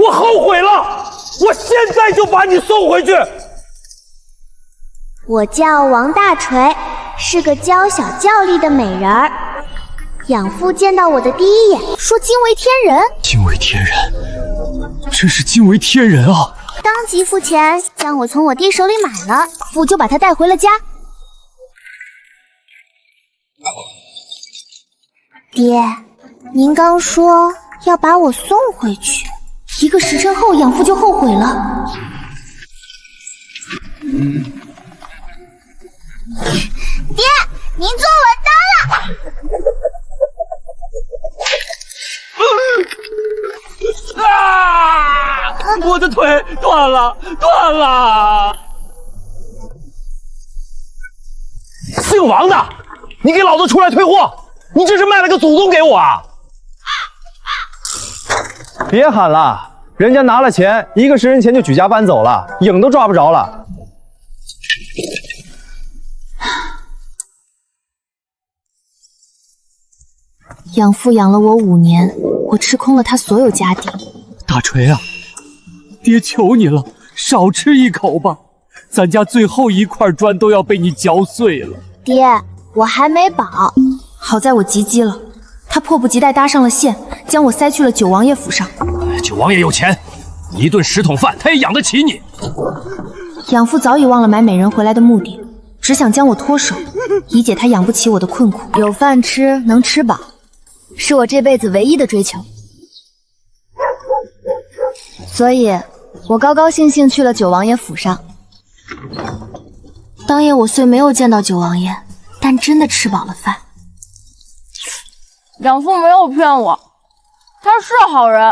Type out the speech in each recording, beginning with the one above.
我后悔了，我现在就把你送回去。我叫王大锤，是个娇小俏丽的美人儿。养父见到我的第一眼，说惊为天人。惊为天人，真是惊为天人啊！当即付钱将我从我爹手里买了，父就把他带回了家。爹，您刚说要把我送回去，1个时辰后养父就后悔了。爹，您坐稳当了。我的腿断了，断了！姓王的，你给老子出来退货！你这是卖了个祖宗给我啊！别喊了，人家拿了钱，1个时辰前就举家搬走了，影都抓不着了。养父养了我5年，我吃空了他所有家底。大锤啊，爹求你了，少吃一口吧，咱家最后一块砖都要被你嚼碎了。爹，我还没饱。好在我急机了，他迫不及待搭上了线，将我塞去了九王爷府上。九王爷有钱，1顿10桶饭他也养得起你。养父早已忘了买美人回来的目的，只想将我脱手，以解他养不起我的困苦。有饭吃，能吃饱，是我这辈子唯一的追求。所以，我高高兴兴去了九王爷府上。当夜我虽没有见到九王爷，但真的吃饱了饭。养父没有骗我，他是好人。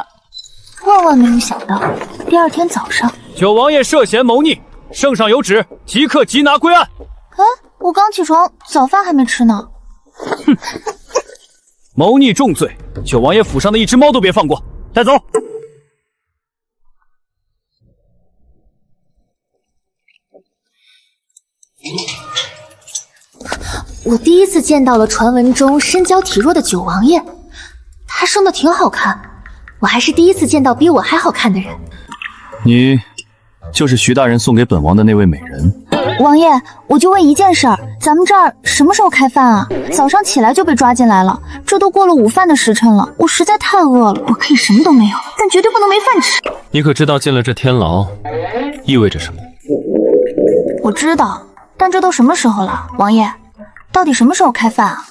万万没有想到，第2天早上，九王爷涉嫌谋逆，圣上有旨，即刻缉拿归案。哎，我刚起床，早饭还没吃呢。哼，谋逆重罪，九王爷府上的1只猫都别放过，带走。我第一次见到了传闻中身娇体弱的九王爷，他生得挺好看，我还是第一次见到比我还好看的人。你就是徐大人送给本王的那位美人。王爷，我就问一件事儿，咱们这儿什么时候开饭啊？早上起来就被抓进来了，这都过了午饭的时辰了，我实在太饿了。我可以什么都没有，但绝对不能没饭吃。你可知道进了这天牢意味着什么？我知道，但这都什么时候了，王爷？到底什么时候开饭啊？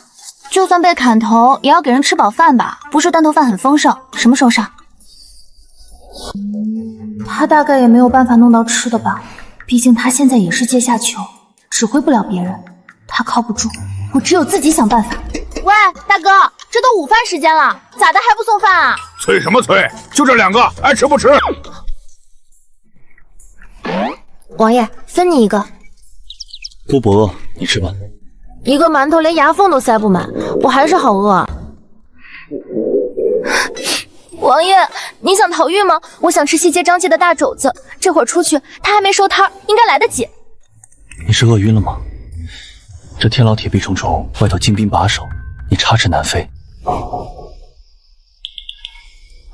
就算被砍头，也要给人吃饱饭吧？不是断头饭很丰盛，什么时候上？他大概也没有办法弄到吃的吧，毕竟他现在也是阶下囚，指挥不了别人，他靠不住，我只有自己想办法。喂，大哥，这都午饭时间了，咋的还不送饭啊？催什么催？就这2个，爱吃不吃？王爷，分你1个。姑不饿，你吃吧。1个馒头连牙缝都塞不满，我还是好饿啊。王爷，你想逃狱吗？我想吃西街张记的大肘子，这会儿出去他还没收摊，应该来得及。你是饿晕了吗？这天牢铁壁重重，外头精兵把守，你插翅难飞。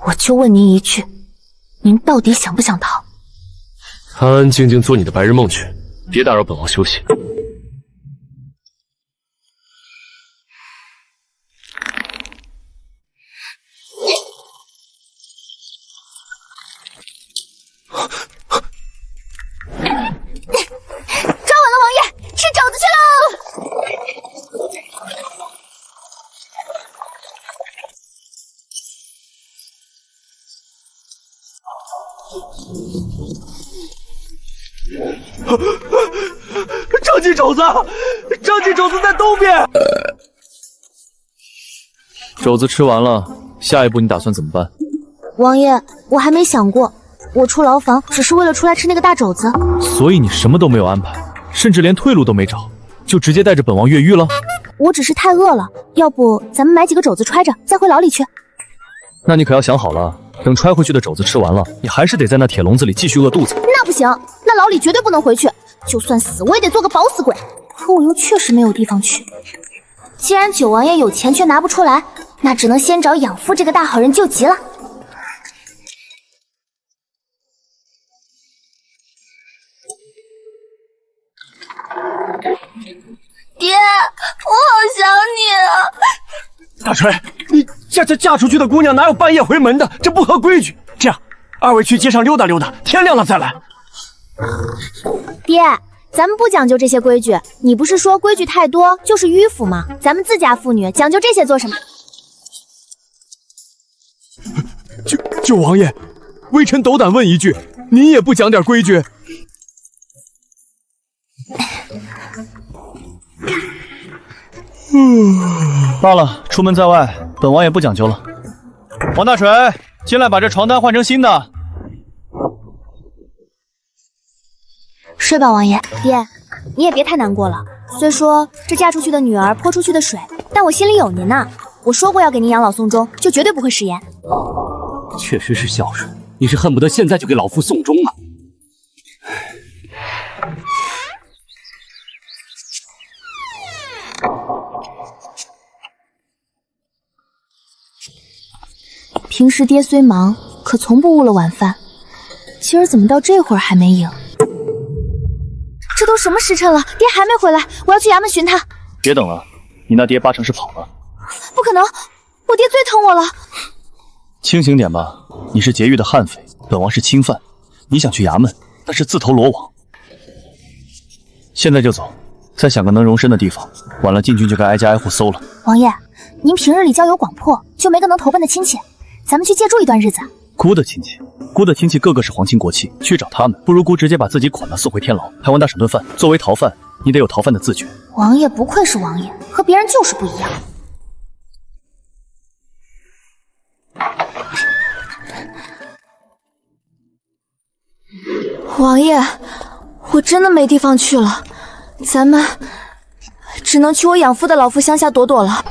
我就问您一句，您到底想不想逃？安安静静做你的白日梦去，别打扰本王休息。抓稳了，王爷，吃肘子去喽！张记肘子，张记肘子在东边。肘子吃完了，下一步你打算怎么办？王爷，我还没想过，我出牢房只是为了出来吃那个大肘子。所以你什么都没有安排，甚至连退路都没找，就直接带着本王越狱了？我只是太饿了，要不咱们买几个肘子揣着，再回牢里去。那你可要想好了，等揣回去的肘子吃完了，你还是得在那铁笼子里继续饿肚子。那不行，那牢里绝对不能回去，就算死我也得做个饱死鬼。可我又确实没有地方去。既然九王爷有钱却拿不出来，那只能先找养父这个大好人救急了。大锤，你嫁出去的姑娘哪有半夜回门的？这不合规矩。这样，二位去街上溜达溜达，天亮了再来。爹，咱们不讲究这些规矩。你不是说规矩太多就是迂腐吗？咱们自家妇女讲究这些做什么？九王爷，微臣斗胆问一句，您也不讲点规矩？罢了，出门在外，本王也不讲究了。王大锤，进来把这床单换成新的。睡吧，王爷。爹，你也别太难过了。虽说这嫁出去的女儿泼出去的水，但我心里有您呐。我说过要给您养老送终，就绝对不会食言。确实是孝顺，你是恨不得现在就给老夫送终啊！平时爹虽忙，可从不误了晚饭。今儿怎么到这会儿还没影？这都什么时辰了，爹还没回来，我要去衙门寻他。别等了，你那爹八成是跑了。不可能，我爹最疼我了。清醒点吧，你是劫狱的悍匪，本王是钦犯，你想去衙门，那是自投罗网。现在就走，再想个能容身的地方，晚了禁军就该挨家挨户搜了。王爷，您平日里交友广阔，就没个能投奔的亲戚，咱们去借住一段日子。姑的亲戚，姑的亲戚个个是皇亲国戚，去找他们，不如姑直接把自己捆了送回天牢，还王大婶顿饭。作为逃犯，你得有逃犯的自觉。王爷不愧是王爷，和别人就是不一样。王爷，我真的没地方去了，咱们只能去我养父的老夫乡下躲躲了。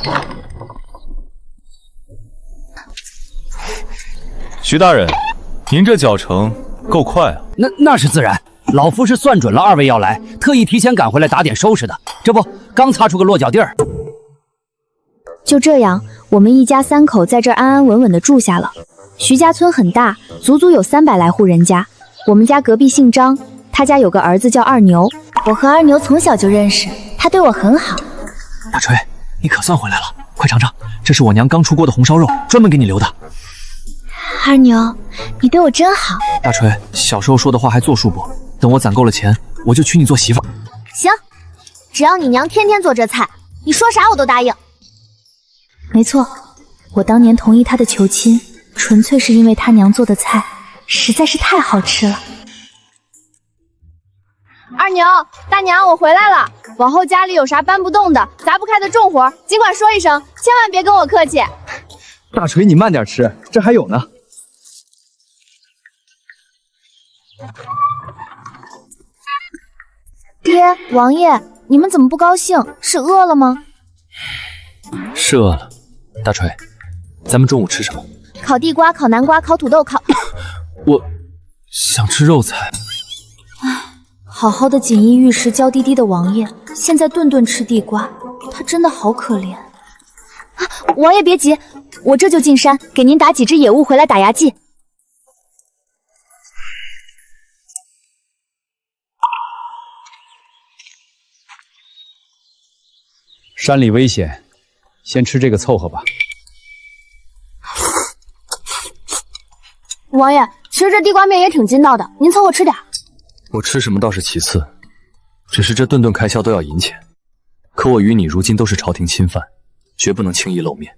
徐大人，您这脚程够快啊！那是自然，老夫是算准了二位要来，特意提前赶回来打点收拾的。这不，刚擦出个落脚地儿。就这样，我们一家三口在这儿安安稳稳的住下了。徐家村很大，足足有300来户人家。我们家隔壁姓张，他家有个儿子叫二牛。我和二牛从小就认识，他对我很好。大锤，你可算回来了，快尝尝，这是我娘刚出锅的红烧肉，专门给你留的。二牛，你对我真好。大锤，小时候说的话还作数不？等我攒够了钱，我就娶你做媳妇。行，只要你娘天天做这菜，你说啥我都答应。没错，我当年同意他的求亲，纯粹是因为他娘做的菜实在是太好吃了。二牛，大娘，我回来了。往后家里有啥搬不动的、砸不开的重活，尽管说一声，千万别跟我客气。大锤，你慢点吃，这还有呢。爹，王爷，你们怎么不高兴？是饿了吗？是饿了。大锤，咱们中午吃什么？烤地瓜、烤南瓜、烤土豆、烤……我想吃肉菜。好好的锦衣玉食、娇滴滴的王爷，现在顿顿吃地瓜，他真的好可怜。王爷别急，我这就进山给您打几只野物回来打牙祭。山里危险，先吃这个凑合吧。王爷，其实这地瓜面也挺筋道的，您凑合吃点。我吃什么倒是其次，只是这顿顿开销都要银钱。可我与你如今都是朝廷钦犯，绝不能轻易露面。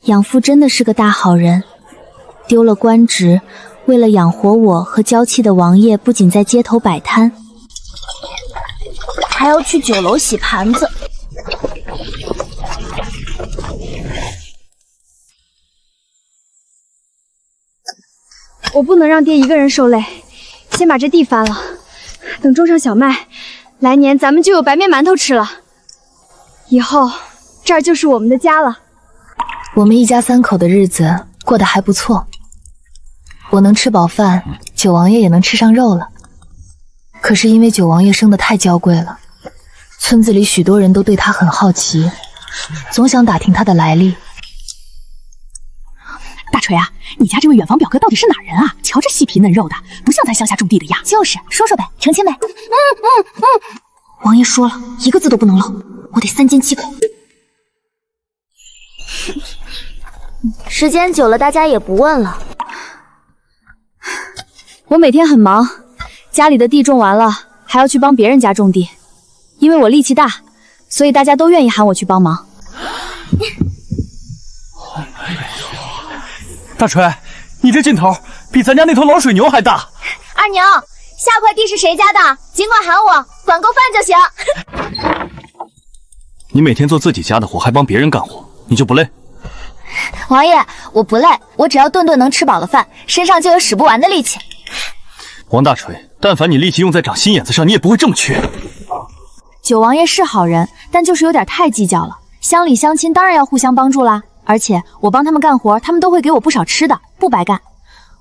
养父真的是个大好人，丢了官职，为了养活我和娇气的王爷，不仅在街头摆摊，还要去酒楼洗盘子。我不能让爹一个人受累，先把这地翻了，等种上小麦，来年咱们就有白面馒头吃了。以后这儿就是我们的家了。我们一家三口的日子过得还不错，我能吃饱饭，九王爷也能吃上肉了。可是因为九王爷生得太娇贵了，村子里许多人都对他很好奇，总想打听他的来历。大锤啊，你家这位远房表哥到底是哪人啊？瞧这细皮嫩肉的，不像咱乡下种地的样。就是说说呗，成亲呗。王爷说了，一个字都不能漏，我得3缄7口。时间久了，大家也不问了。我每天很忙，家里的地种完了，还要去帮别人家种地。因为我力气大，所以大家都愿意喊我去帮忙。大锤，你这劲头比咱家那头老水牛还大。二牛，下块地是谁家的？尽管喊我，管够饭就行。你每天做自己家的活，还帮别人干活，你就不累？王爷，我不累，我只要顿顿能吃饱了饭，身上就有使不完的力气。王大锤，但凡你力气用在长心眼子上，你也不会这么缺。九王爷是好人，但就是有点太计较了。乡里乡亲当然要互相帮助啦，而且我帮他们干活，他们都会给我不少吃的，不白干。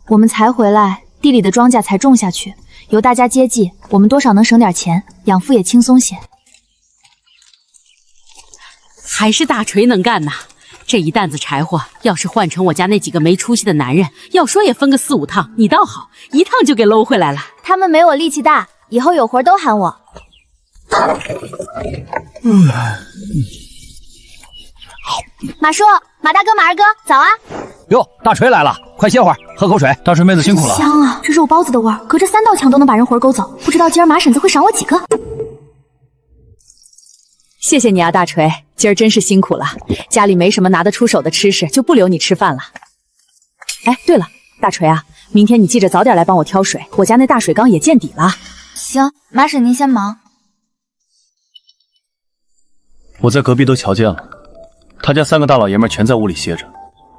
我们才回来，地里的庄稼才种下去，由大家接济，我们多少能省点钱，养父也轻松些。还是大锤能干呐！这一担子柴火，要是换成我家那几个没出息的男人，要说也分个4、5趟，你倒好，一趟就给搂回来了。他们没我力气大，以后有活都喊我。马叔、马大哥、马二哥，早啊！哟，大锤来了，快歇会儿，喝口水。大锤妹子辛苦了。香啊，这肉包子的味儿，隔着3道墙都能把人魂勾走。不知道今儿马婶子会赏我几个？谢谢你啊，大锤，今儿真是辛苦了。家里没什么拿得出手的吃食，就不留你吃饭了。哎，对了，大锤啊，明天你记着早点来帮我挑水，我家那大水缸也见底了。行，马婶您先忙。我在隔壁都瞧见了，他家3个大老爷们全在屋里歇着，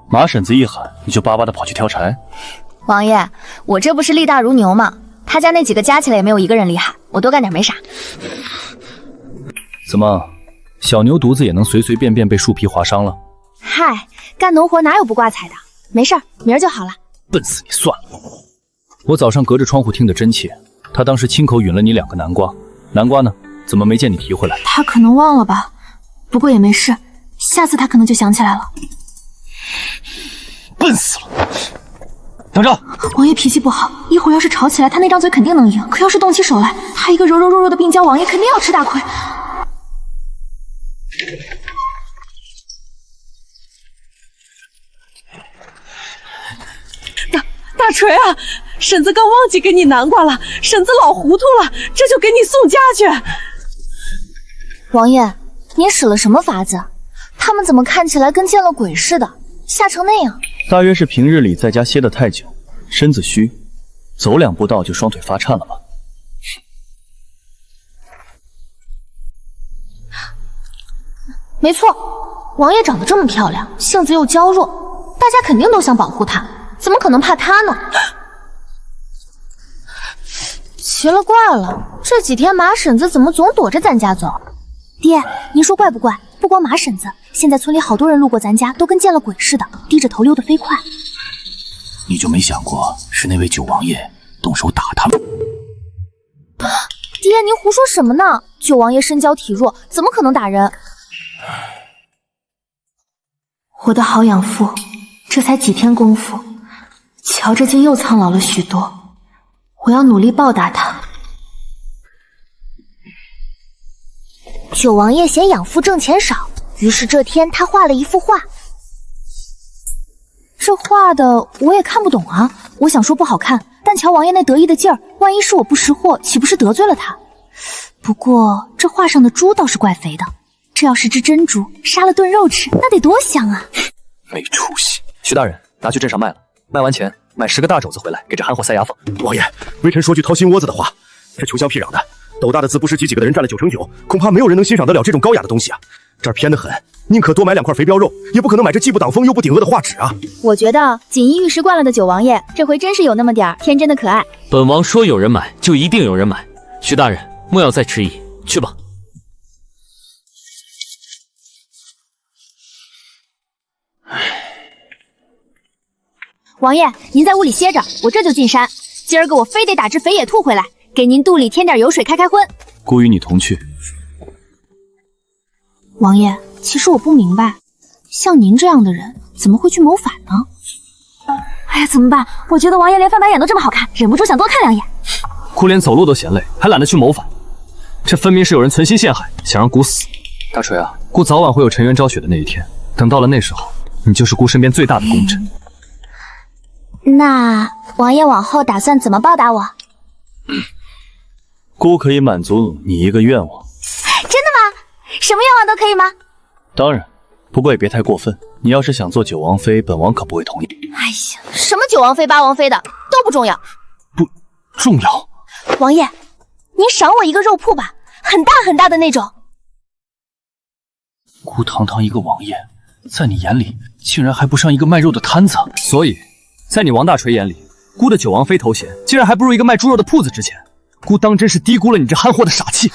马婶子一喊，你就巴巴的跑去挑柴。王爷，我这不是力大如牛吗？他家那几个加起来也没有一个人厉害，我多干点没啥。怎么，小牛犊子也能随随便便被树皮划伤了？嗨，干农活哪有不挂彩的？没事儿，明儿就好了。笨死你算了。我早上隔着窗户听得真切，他当时亲口允了你2个南瓜，南瓜呢？怎么没见你提回来？他可能忘了吧，不过也没事，下次他可能就想起来了。笨死了！等着，王爷脾气不好，一会儿要是吵起来，他那张嘴肯定能赢。可要是动起手来，他一个柔柔弱弱的病娇王爷肯定要吃大亏。大锤啊，婶子刚忘记给你南瓜了，婶子老糊涂了，这就给你送家去。王爷，您使了什么法子？他们怎么看起来跟见了鬼似的，吓成那样？大约是平日里在家歇得太久，身子虚，走2步道就双腿发颤了吧。没错，王爷长得这么漂亮，性子又娇弱，大家肯定都想保护她，怎么可能怕她呢？奇了怪了，这几天马婶子怎么总躲着咱家走？爹，您说怪不怪？不光马婶子，现在村里好多人路过咱家，都跟见了鬼似的，低着头溜得飞快。你就没想过是那位九王爷动手打他们？爹，您胡说什么呢？九王爷身娇体弱，怎么可能打人？我的好养父，这才几天功夫，瞧着竟又苍老了许多。我要努力报答他。九王爷嫌养父挣钱少，于是这天他画了一幅画。这画的我也看不懂啊，我想说不好看，但瞧王爷那得意的劲儿，万一是我不识货，岂不是得罪了他？不过这画上的猪倒是怪肥的，这要是只真猪，杀了炖肉吃，那得多香啊！没出息！徐大人，拿去镇上卖了，卖完钱买10个大肘子回来，给这憨货塞牙缝。王爷，微臣说句掏心窝子的话，这穷乡僻壤的，斗大的字不识几个的人占了9成9，恐怕没有人能欣赏得了这种高雅的东西啊！这儿偏得很，宁可多买2块肥膘肉，也不可能买这既不挡风又不顶饿的画纸啊！我觉得锦衣玉食惯了的九王爷，这回真是有那么点天真的可爱。本王说有人买，就一定有人买。徐大人，莫要再迟疑，去吧。王爷，您在屋里歇着，我这就进山。今儿个我非得打只肥野兔回来，给您肚里添点油水开开荤。孤与你同去。王爷，其实我不明白，像您这样的人怎么会去谋反呢？哎呀，怎么办？我觉得王爷连翻白眼都这么好看，忍不住想多看2眼。哭连走路都嫌累，还懒得去谋反，这分明是有人存心陷害，想让姑死。大锤啊，姑早晚会有沉冤昭雪的那一天，等到了那时候，你就是姑身边最大的功臣。那王爷往后打算怎么报答我？姑可以满足你一个愿望。真的吗？什么愿望都可以吗？当然，不过也别太过分。你要是想做九王妃，本王可不会同意。哎呀，什么九王妃八王妃的都不重要。不重要。王爷，您赏我一个肉铺吧，很大很大的那种。姑堂堂一个王爷，在你眼里竟然还不上一个卖肉的摊子。所以，在你王大锤眼里，姑的九王妃头衔竟然还不如一个卖猪肉的铺子值钱。姑当真是低估了你这憨货的傻气。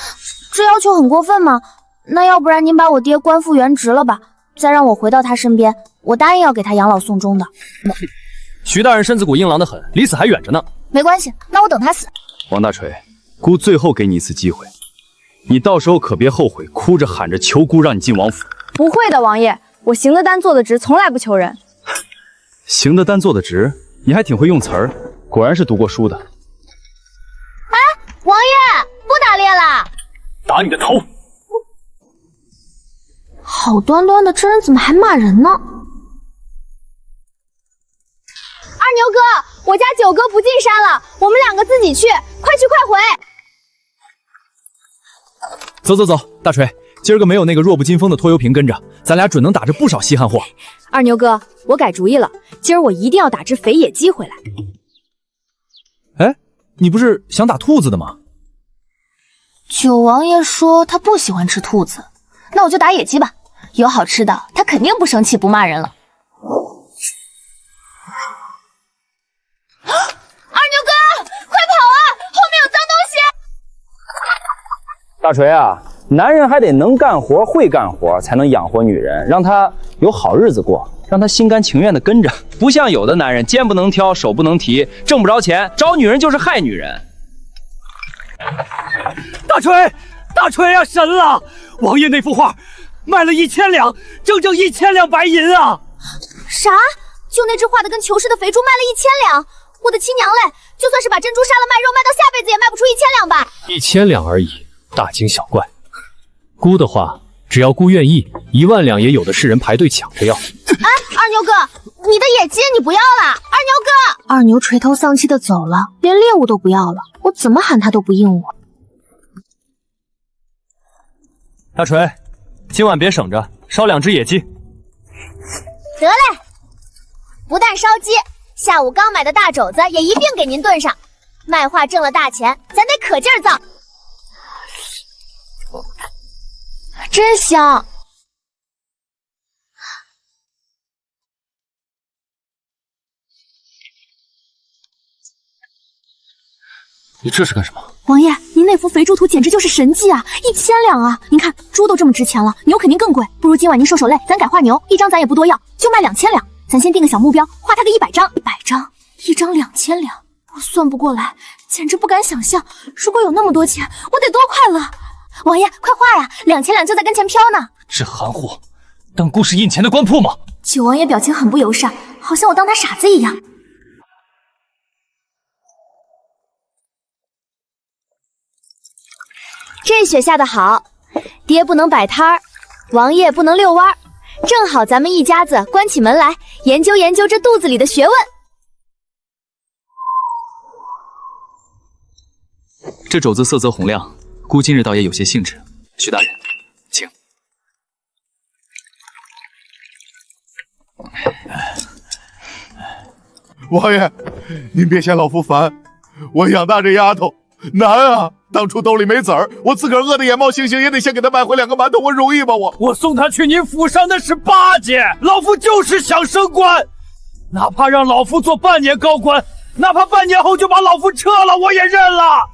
这要求很过分吗？那要不然您把我爹官复原职了吧，再让我回到他身边，我答应要给他养老送终的。徐大人身子骨硬朗得很，离死还远着呢。没关系，那我等他死。王大锤，姑最后给你一次机会，你到时候可别后悔，哭着喊着求姑让你进王府。不会的，王爷，我行得丹做得直，从来不求人。行得丹做得直，你还挺会用词儿，果然是读过书的。王爷，不打猎了，打你的头！好端端的，这人怎么还骂人呢？二牛哥，我家九哥不进山了，我们两个自己去，快去快回。走走走，大锤，今儿个没有那个弱不禁风的拖油瓶跟着，咱俩准能打着不少稀罕货。二牛哥，我改主意了，今儿我一定要打只肥野鸡回来。哎，你不是想打兔子的吗？九王爷说他不喜欢吃兔子，那我就打野鸡吧，有好吃的，他肯定不生气不骂人了。二牛哥，快跑啊！后面有脏东西！大锤啊，男人还得能干活、会干活，才能养活女人，让她有好日子过，让她心甘情愿的跟着。不像有的男人，肩不能挑，手不能提，挣不着钱，找女人就是害女人。大锤，大锤啊，神了！王爷那幅画卖了1000两，整整1000两白银啊！啥？就那只画的跟球似的肥猪卖了1000两？我的亲娘嘞！就算是把珍珠杀了卖肉，卖到下辈子也卖不出1000两吧？1000两而已，大惊小怪。姑的话，只要姑愿意，1万两也有的是人排队抢着要。哎，二牛哥，你的野鸡你不要了！二牛哥，二牛垂头丧气的走了，连猎物都不要了，我怎么喊他都不应我。大锤，今晚别省着，烧2只野鸡。得嘞，不但烧鸡，下午刚买的大肘子也一并给您炖上。卖画挣了大钱，咱得可劲儿造。真香！你这是干什么？王爷，您那幅肥猪图简直就是神迹啊！1000两啊！您看猪都这么值钱了，牛肯定更贵。不如今晚您受受累，咱改画牛，一张咱也不多要，就卖2000两。咱先定个小目标，画他个100张，100张，一张2000两，我算不过来，简直不敢想象。如果有那么多钱，我得多快乐！王爷，快画呀！2000两就在跟前飘呢。这憨货，当姑是印钱的官铺吗？九王爷表情很不友善，好像我当他傻子一样。这雪下的好，爹不能摆摊儿，王爷不能遛弯儿，正好咱们一家子关起门来研究研究这肚子里的学问。这肘子色泽红亮，姑今日倒也有些兴致。徐大人，请。王爷，您别嫌老夫烦，我养大这丫头难啊！当初兜里没子儿，我自个儿饿得眼冒星星，也得先给她买回2个馒头，我容易吗？我送她去您府上那是巴结，老夫就是想升官，哪怕让老夫做半年高官，哪怕半年后就把老夫撤了，我也认了。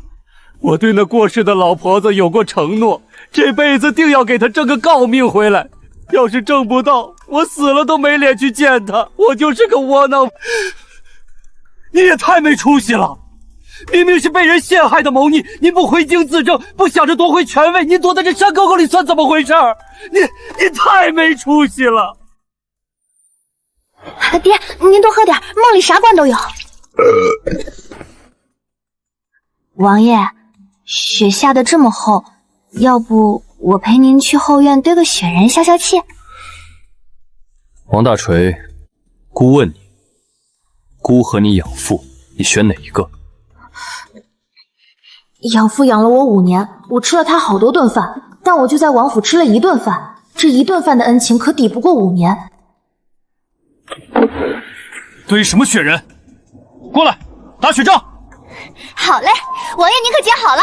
我对那过世的老婆子有过承诺，这辈子定要给她挣个诰命回来。要是挣不到，我死了都没脸去见她，我就是个窝囊。你也太没出息了！明明是被人陷害的谋逆，你不回京自证，不想着夺回权位，你躲在这山沟沟里算怎么回事？你太没出息了！爹，您多喝点，梦里啥官都有。王爷，雪下得这么厚，要不我陪您去后院堆个雪人消消气？王大锤，姑问你，姑和你养父，你选哪一个？养父养了我5年，我吃了他好多顿饭，但我就在王府吃了1顿饭，这1顿饭的恩情可抵不过5年。对什么雪人？过来，打雪仗！好嘞，王爷您可接好了。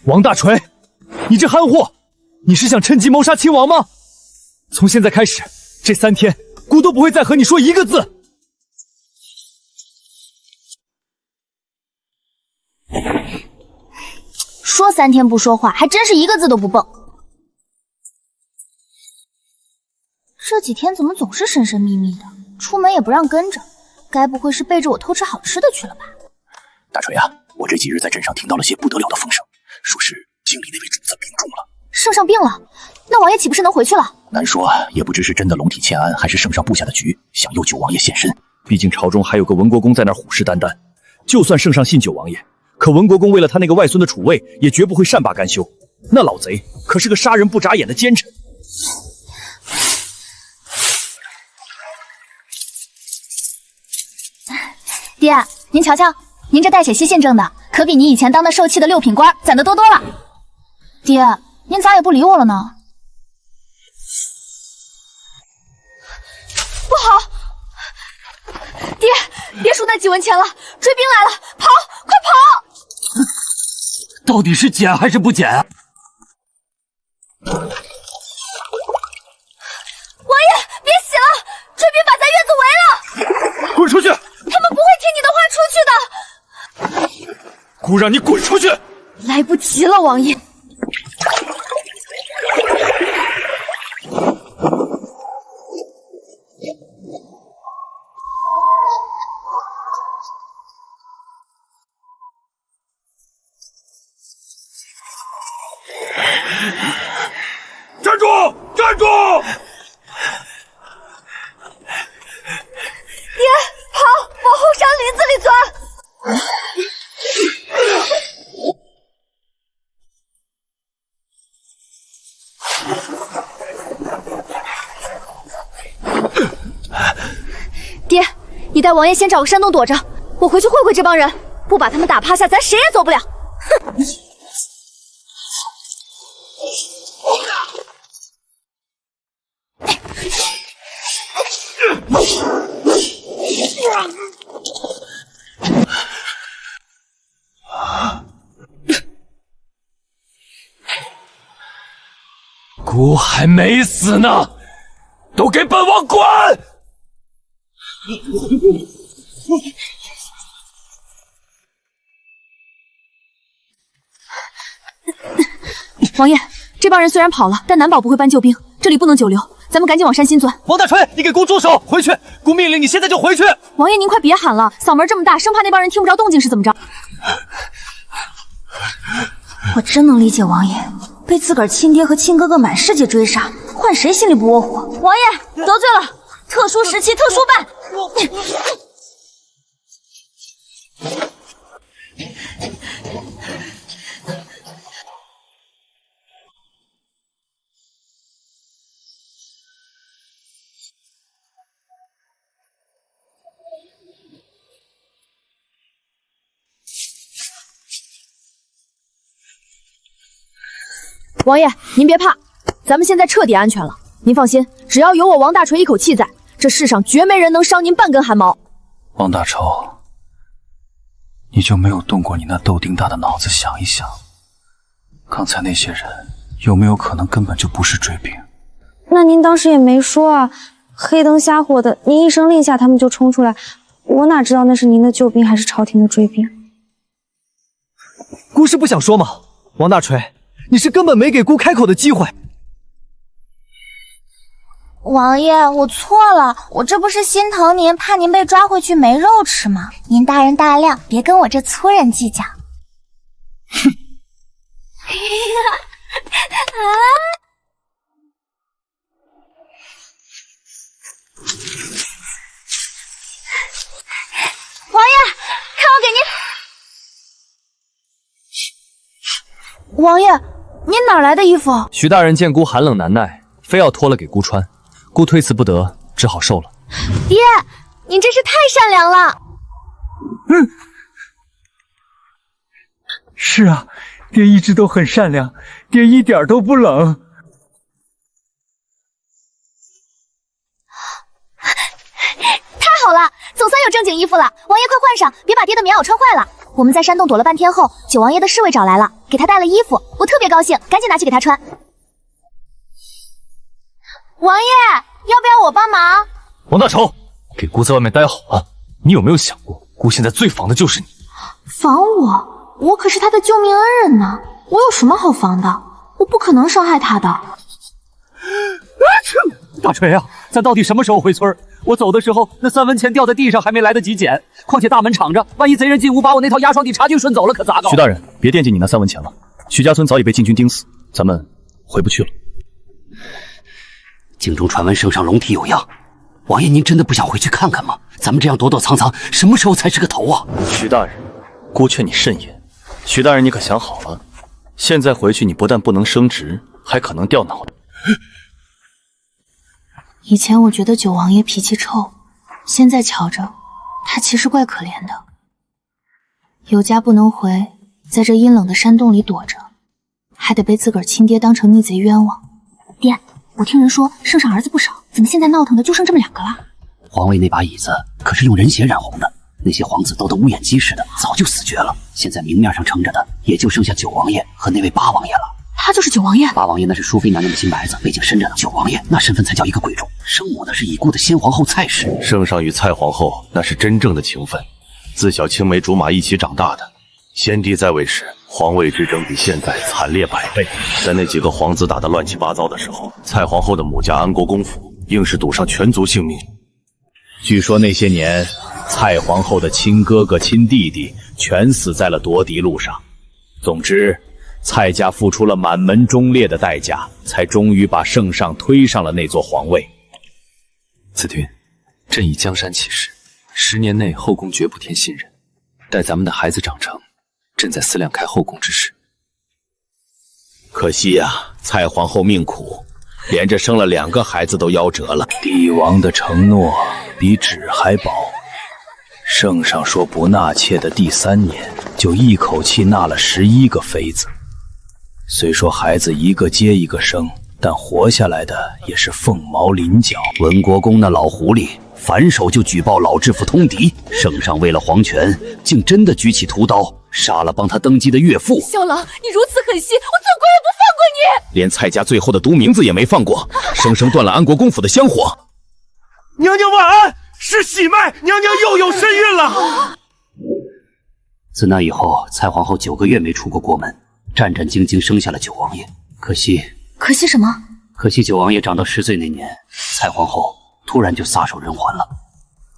王大锤，你这憨货，你是想趁机谋杀亲王吗？从现在开始，这3天，姑都不会再和你说一个字。说3天不说话，还真是一个字都不蹦。这几天怎么总是神神秘秘的，出门也不让跟着，该不会是背着我偷吃好吃的去了吧？大锤啊，我这几日在镇上听到了些不得了的风声，说是京里那位主子病重了。圣上病了，那王爷岂不是能回去了？难说啊，也不知是真的龙体欠安，还是圣上布下的局，想诱九王爷现身。毕竟朝中还有个文国公在那儿虎视眈眈，就算圣上信九王爷，可文国公为了他那个外孙的储位，也绝不会善罢甘休。那老贼可是个杀人不眨眼的奸臣。爹，您瞧瞧，您这带血西信证的，可比您以前当的受气的6品官攒得多多了。爹，您咋也不理我了呢？不好！爹，别数那几文钱了，追兵来了，跑，快跑！到底是捡还是不捡啊？王爷，别洗了，追兵把咱院子围了！滚出去！他们不会听你的话出去的。姑让你滚出去！来不及了，王爷。站住！站住！爹，跑，往后山林子里钻！爹，你带王爷先找个山洞躲着，我回去会会这帮人，不把他们打趴下，咱谁也走不了。哼！姑还没死呢，都给本王滚！王爷，这帮人虽然跑了，但难保不会搬救兵，这里不能久留，咱们赶紧往山心钻。王大锤，你给姑住手！回去！姑命令你现在就回去！王爷您快别喊了，嗓门这么大，生怕那帮人听不着动静是怎么着？我真能理解王爷，被自个儿亲爹和亲哥哥满世界追杀，换谁心里不窝火？王爷得罪了，特殊时期特殊办。王爷，您别怕，咱们现在彻底安全了。您放心，只要有我王大锤一口气在，这世上绝没人能伤您半根汗毛。王大仇，你就没有动过你那豆丁大的脑子想一想，刚才那些人有没有可能根本就不是追兵？那您当时也没说啊，黑灯瞎火的，您一声令下他们就冲出来，我哪知道那是您的救兵还是朝廷的追兵？姑是不想说吗？王大锤，你是根本没给姑开口的机会。王爷，我错了，我这不是心疼您，怕您被抓回去没肉吃吗？您大人大量，别跟我这粗人计较。哼！王爷，看我给王爷，您哪来的衣服？徐大人见姑寒冷难耐，非要脱了给姑穿，姑推辞不得，只好受了。爹，您真是太善良了。是啊，爹一直都很善良，爹一点都不冷。太好了，总算有正经衣服了。王爷快换上，别把爹的棉袄穿坏了。我们在山洞躲了半天后，九王爷的侍卫找来了，给他带了衣服，我特别高兴，赶紧拿去给他穿。王爷，要不要我帮忙？王大仇，给姑在外面待好了。你有没有想过，姑现在最防的就是你？防我？我可是他的救命恩人呢，我有什么好防的？我不可能伤害他的。大锤啊，咱到底什么时候回村？我走的时候，那3文钱掉在地上，还没来得及捡。况且大门敞着，万一贼人进屋把我那套压双底茶具顺走了，可咋搞？徐大人，别惦记你那3文钱了。徐家村早已被禁军盯死，咱们回不去了。京中传闻圣上龙体有恙，王爷您真的不想回去看看吗？咱们这样躲躲藏藏，什么时候才是个头啊？徐大人，姑劝你慎言。徐大人，你可想好了？现在回去，你不但不能升职，还可能掉脑袋。以前我觉得九王爷脾气臭，现在瞧着，他其实怪可怜的。有家不能回，在这阴冷的山洞里躲着，还得被自个儿亲爹当成逆贼冤枉。爹，我听人说圣上儿子不少，怎么现在闹腾的就剩这么2个了？皇位那把椅子可是用人血染红的，那些皇子斗得乌眼鸡似的，早就死绝了。现在明面上撑着的，也就剩下九王爷和那位八王爷了。他就是九王爷。八王爷那是淑妃娘娘的新白子，背景深着呢。九王爷那身份才叫一个贵重，生母那是已故的先皇后蔡氏。圣上与蔡皇后那是真正的情分，自小青梅竹马一起长大的。先帝在位时，皇位之争比现在惨烈100倍。在那几个皇子打得乱七八糟的时候，蔡皇后的母家安国公府硬是赌上全族性命。据说那些年，蔡皇后的亲哥哥、亲弟弟全死在了夺嫡路上。总之，蔡家付出了满门忠烈的代价，才终于把圣上推上了那座皇位。子君，朕以江山起誓，10年内后宫绝不添新人。待咱们的孩子长成，朕再思量开后宫之事。可惜呀，蔡皇后命苦，连着生了2个孩子都夭折了。帝王的承诺比纸还薄。圣上说不纳妾的第3年，就一口气纳了11个妃子。虽说孩子一个接一个生，但活下来的也是凤毛麟角。文国公那老狐狸反手就举报老知府通敌，圣上为了皇权，竟真的举起屠刀杀了帮他登基的岳父。小郎，你如此狠心，我怎归也不放过你！连蔡家最后的毒名字也没放过，生生断了安国公府的香火。娘娘晚安，是喜脉，娘娘又有身孕了。自那以后，蔡皇后9个月没出过国门，战战兢兢生下了九王爷。可惜什么？可惜九王爷长到10岁那年，蔡皇后突然就撒手人寰了。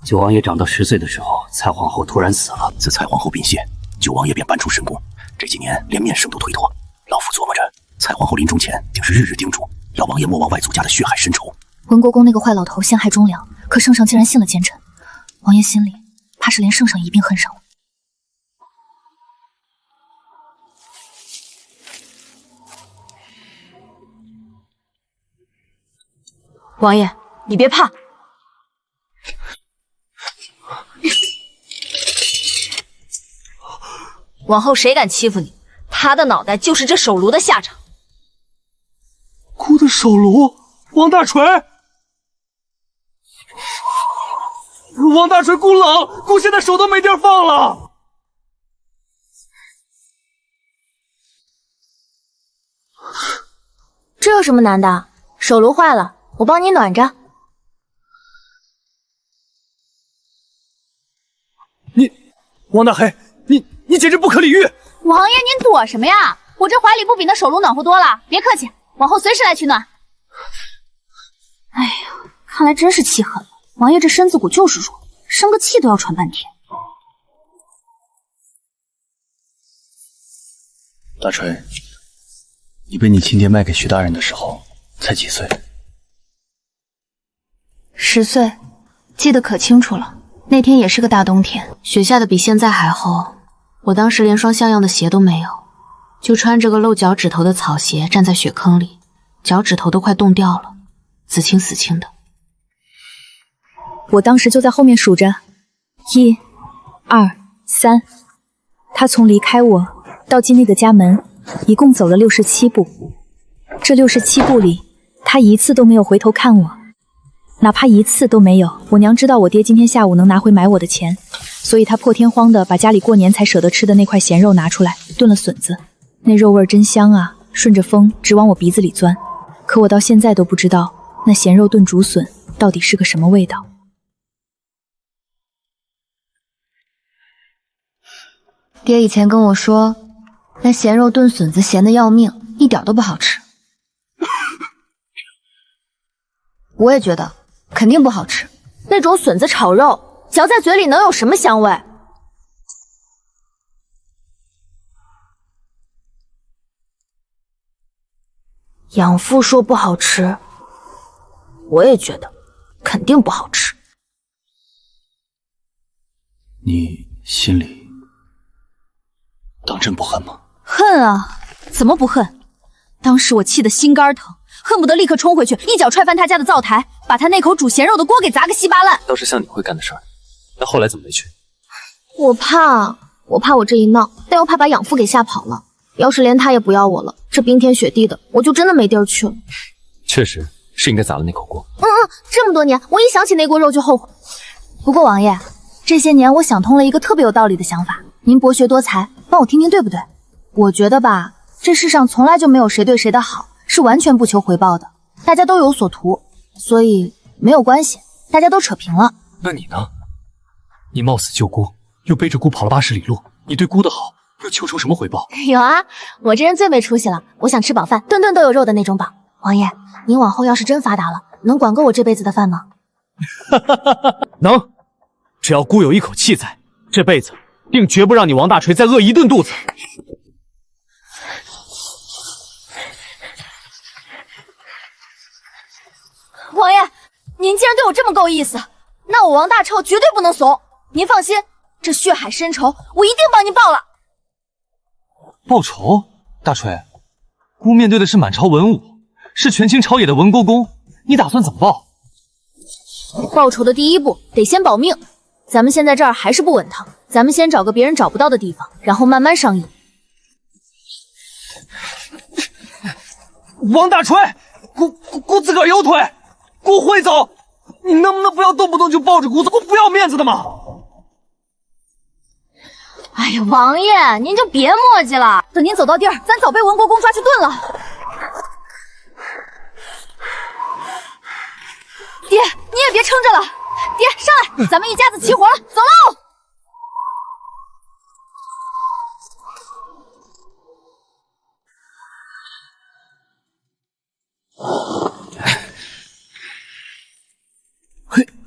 九王爷长到10岁的时候，蔡皇后突然死了。自蔡皇后病谢，九王爷便搬出深宫，这几年连面圣都推脱。老夫琢磨着，蔡皇后临终前竟是日日叮嘱，要王爷莫忘外祖家的血海深仇。文国公那个坏老头陷害忠良，可圣上竟然信了奸臣，王爷心里怕是连圣上一并恨上了。王爷，你别怕。往后谁敢欺负你，他的脑袋就是这手炉的下场。姑的手炉，王大锤，王大锤，姑冷，姑现在手都没地儿放了。这有什么难的？手炉坏了，我帮你暖着。王大黑，你简直不可理喻！王爷，您躲什么呀？我这怀里不比那手炉暖和多了，别客气，往后随时来取暖。哎呀，看来真是气狠了。王爷这身子骨就是弱，生个气都要喘半天。大锤，你被你亲爹卖给徐大人的时候才几岁？10岁，记得可清楚了。那天也是个大冬天，雪下的比现在还厚。我当时连双像样的鞋都没有，就穿着个露脚趾头的草鞋站在雪坑里，脚趾头都快冻掉了，死青死青的。我当时就在后面数着，1、2、3。他从离开我到进那个家门，一共走了67步。这67步里，他一次都没有回头看我，哪怕一次都没有。我娘知道我爹今天下午能拿回买我的钱，所以他破天荒的把家里过年才舍得吃的那块咸肉拿出来炖了笋子，那肉味真香啊，顺着风直往我鼻子里钻。可我到现在都不知道那咸肉炖竹笋到底是个什么味道。爹以前跟我说，那咸肉炖笋子咸的要命，一点都不好吃。我也觉得，肯定不好吃。那种笋子炒肉，嚼在嘴里能有什么香味？养父说不好吃，我也觉得，肯定不好吃。你心里当真不恨吗？恨啊！怎么不恨？当时我气得心肝疼，恨不得立刻冲回去，一脚踹翻他家的灶台，把他那口煮咸肉的锅给砸个稀巴烂。倒是像你会干的事儿，那后来怎么没去？我怕我这一闹，但又怕把养父给吓跑了。要是连他也不要我了，这冰天雪地的，我就真的没地儿去了。确实是应该砸了那口锅。这么多年，我一想起那锅肉就后悔。不过王爷，这些年我想通了一个特别有道理的想法，您博学多才，帮我听听对不对？我觉得吧，这世上从来就没有谁对谁的好是完全不求回报的，大家都有所图，所以没有关系，大家都扯平了。那你呢？你冒死救姑，又背着姑跑了80里路，你对姑的好又求什么回报？有啊，我这人最没出息了，我想吃饱饭，顿顿都有肉的那种饱。王爷，您往后要是真发达了，能管够我这辈子的饭吗？能，只要姑有一口气在，这辈子定绝不让你王大锤再饿一顿肚子。王爷，您既然对我这么够意思，那我王大臭绝对不能怂。您放心，这血海深仇我一定帮您报了。报仇？大锤，姑面对的是满朝文武，是权倾朝野的文国公，你打算怎么报？报仇的第一步得先保命。咱们现在这儿还是不稳当，咱们先找个别人找不到的地方，然后慢慢商议。王大锤，姑自个儿有腿，姑会走，你能不能不要动不动就抱着姑走，姑不要面子的吗？哎呀，王爷，您就别磨叽了，等您走到地儿，咱早被文国公抓去炖了。爹，你也别撑着了，爹，上来，咱们一家子齐活了，走喽！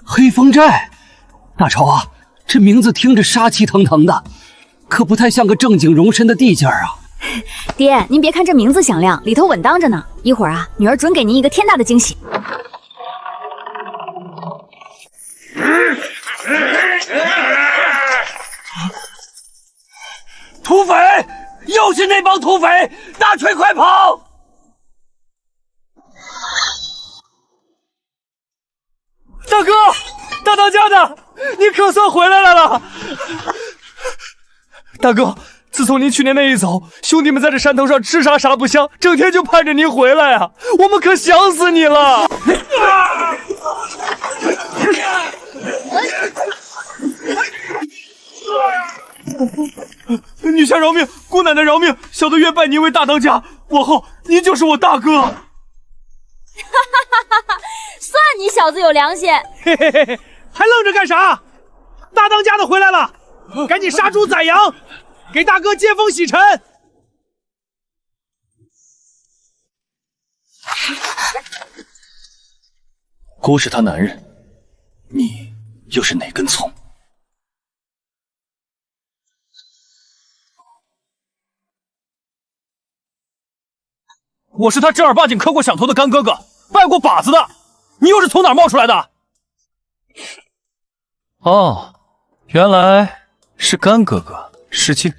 黑风寨，大超啊，这名字听着杀气腾腾的，可不太像个正经容身的地界儿啊。爹，您别看这名字响亮，里头稳当着呢。一会儿啊，女儿准给您一个天大的惊喜。土匪，又是那帮土匪！大锤，快跑！大哥，大当家的，你可算回来了！大哥，自从您去年那一走，兄弟们在这山头上吃啥啥不香，整天就盼着您回来啊！我们可想死你了！女侠饶命，姑奶奶饶命！小的愿拜您为大当家，往后您就是我大哥。算你小子有良心！嘿嘿嘿嘿，还愣着干啥？大当家的回来了，赶紧杀猪宰羊，给大哥接风洗尘。姑是他男人，你又是哪根葱？我是他正儿八经磕过响头的干哥哥，拜过把子的。你又是从哪儿冒出来的？哦，原来是干哥哥，失敬。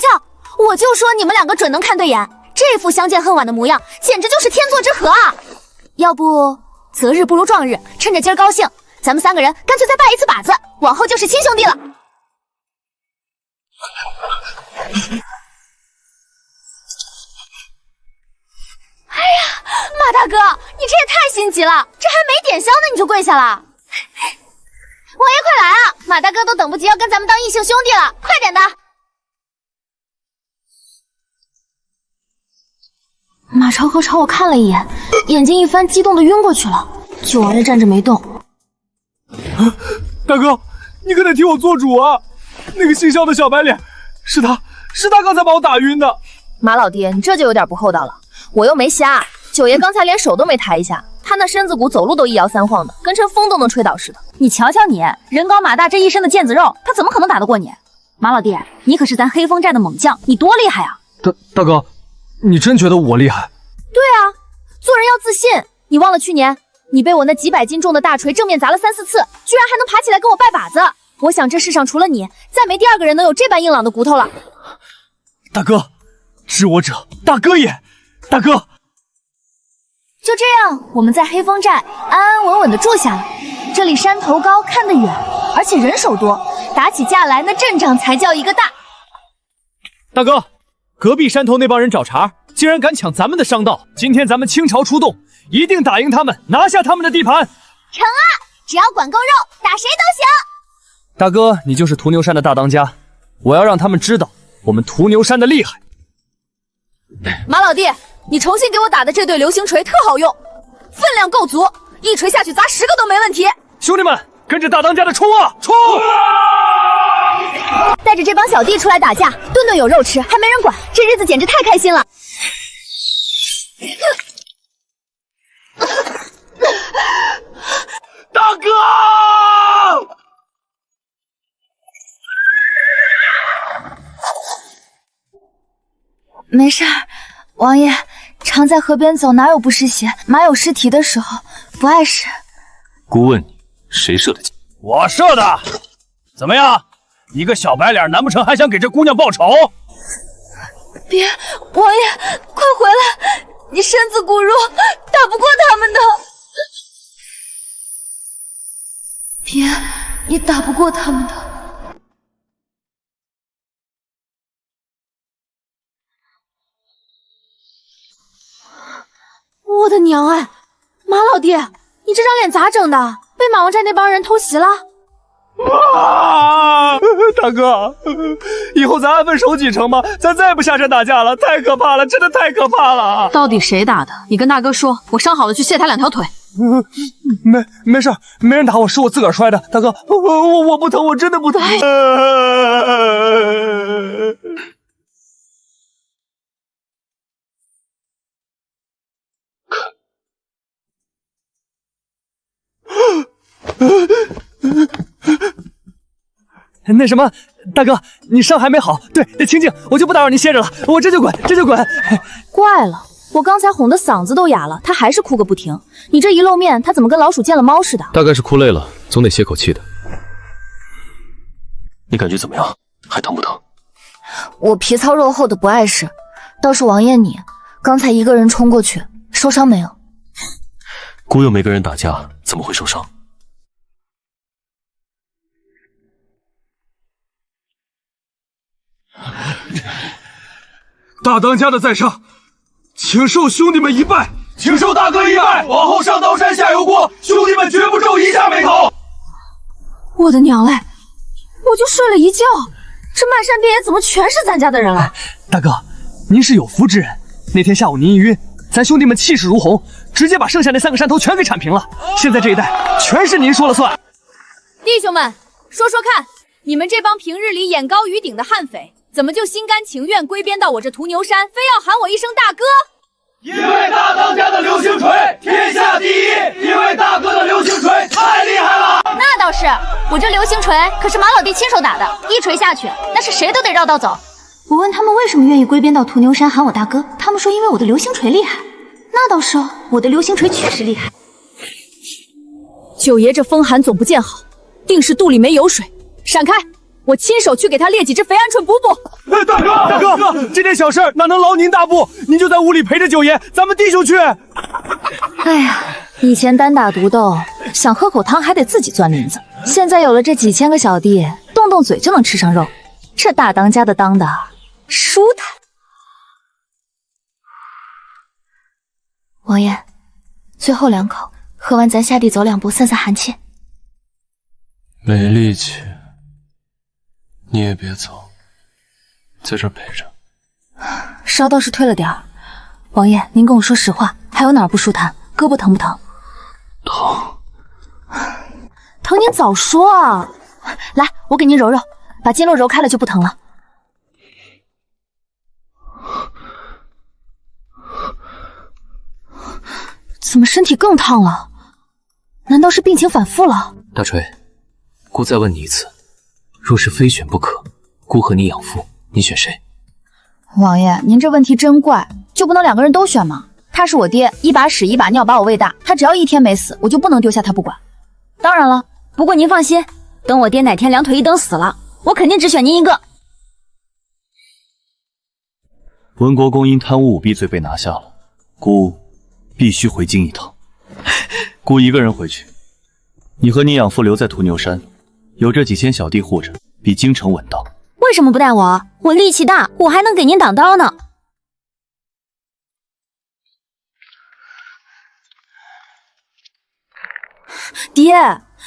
瞧，我就说你们两个准能看对眼，这副相见恨晚的模样，简直就是天作之合啊！要不择日不如撞日，趁着今儿高兴，咱们3个人干脆再拜一次把子，往后就是亲兄弟了。哎呀，马大哥，你这也太心急了，这还没点香呢你就跪下了。王爷快来啊，马大哥都等不及要跟咱们当异姓兄弟了，快点的。马朝河朝我看了一眼，眼睛一翻，激动的晕过去了。九王爷站着没动。大哥，你可得替我做主啊！那个姓肖的小白脸，是他刚才把我打晕的。马老弟，你这就有点不厚道了。我又没瞎，九爷刚才连手都没抬一下，他那身子骨走路都一摇三晃的，跟阵风都能吹倒似的。你瞧瞧你，人高马大，这一身的腱子肉，他怎么可能打得过你？马老弟，你可是咱黑风寨的猛将，你多厉害啊！大哥，你真觉得我厉害？对啊，做人要自信。你忘了去年你被我那几百斤重的大锤正面砸了3、4次，居然还能爬起来跟我拜把子。我想这世上除了你，再没第2个人能有这般硬朗的骨头了。大哥，知我者大哥也。大哥，就这样，我们在黑风寨安安稳稳的住下了。这里山头高，看得远，而且人手多，打起架来那阵仗才叫一个大。大哥，隔壁山头那帮人找茬，竟然敢抢咱们的商道，今天咱们倾巢出动，一定打赢他们，拿下他们的地盘。成啊，只要管够肉，打谁都行。大哥，你就是屠牛山的大当家，我要让他们知道我们屠牛山的厉害。马老弟，你重新给我打的这对流星锤特好用，分量够足，一锤下去砸10个都没问题。兄弟们，跟着大当家的冲啊，冲！带着这帮小弟出来打架，顿顿有肉吃，还没人管，这日子简直太开心了。大哥！没事儿，王爷常在河边走，哪有不湿鞋？马有失蹄的时候，不碍事。姑问你，谁射的箭？我射的。怎么样，一个小白脸，难不成还想给这姑娘报仇？别，王爷，快回来！你身子骨弱，打不过他们的。别，你打不过他们的。我的娘哎，马老弟，你这张脸咋整的？被马王寨那帮人偷袭了？啊！大哥，以后咱安分守己成吗？咱再也不下山打架了，太可怕了，真的太可怕了！到底谁打的？你跟大哥说，我伤好了去卸他2条腿。没事，没人打我，是我自个儿摔的。大哥，我不疼，我真的不疼。那什么，大哥，你伤还没好。对，清静，我就不打扰您歇着了，我这就滚。怪了，我刚才哄得嗓子都哑了，他还是哭个不停。你这一露面，他怎么跟老鼠见了猫似的？大概是哭累了，总得歇口气的。你感觉怎么样？还疼不疼？我皮糙肉厚的不碍事，倒是王爷你刚才一个人冲过去，受伤没有？姑又没跟人打架，怎么会受伤？大当家的在上，请受兄弟们一拜，请受大哥一拜。往后上刀山下油锅，兄弟们绝不皱一下眉头。我的娘嘞！我就睡了一觉，这漫山遍野怎么全是咱家的人了？大哥，您是有福之人。那天下午您一晕，咱兄弟们气势如虹，直接把剩下那3个山头全给铲平了。现在这一带全是您说了算。弟兄们，说说看，你们这帮平日里眼高于顶的悍匪，怎么就心甘情愿归边到我这屠牛山，非要喊我一声大哥？因为大当家的流星锤天下第一，因为大哥的流星锤太厉害了。那倒是，我这流星锤可是马老弟亲手打的，一锤下去，那是谁都得绕道走。我问他们为什么愿意归边到屠牛山喊我大哥，他们说因为我的流星锤厉害。那倒是，我的流星锤确实厉害。九爷这风寒总不见好，定是肚里没油水。闪开！我亲手去给他猎几只肥鹌鹑补补。大哥，大哥，这点小事哪能劳您大步？您就在屋里陪着九爷，咱们弟兄去。哎呀，以前单打独斗，想喝口汤还得自己钻林子，现在有了这几千个小弟，动动嘴就能吃上肉，这大当家的当的舒坦。王爷，最后2口，喝完咱下地走2步，散散寒气。没力气，你也别走，在这陪着。烧倒是退了点儿。王爷，您跟我说实话，还有哪儿不舒坦？胳膊疼不疼？疼。疼您早说啊！来，我给您揉揉，把经络揉开了就不疼了。怎么身体更烫了？难道是病情反复了？大锤，姑再问你一次，若是非选不可，姑和你养父，你选谁？王爷，您这问题真怪，就不能2个人都选吗？他是我爹，一把屎一把尿把我喂大，他只要1天没死，我就不能丢下他不管。当然了，不过您放心，等我爹哪天2腿一蹬死了，我肯定只选您一个。文国公因贪污舞弊罪被拿下了，姑必须回京一趟。姑一个人回去，你和你养父留在屠牛山，有这几千小弟护着，比京城稳当。为什么不带我？我力气大，我还能给您挡刀呢。爹，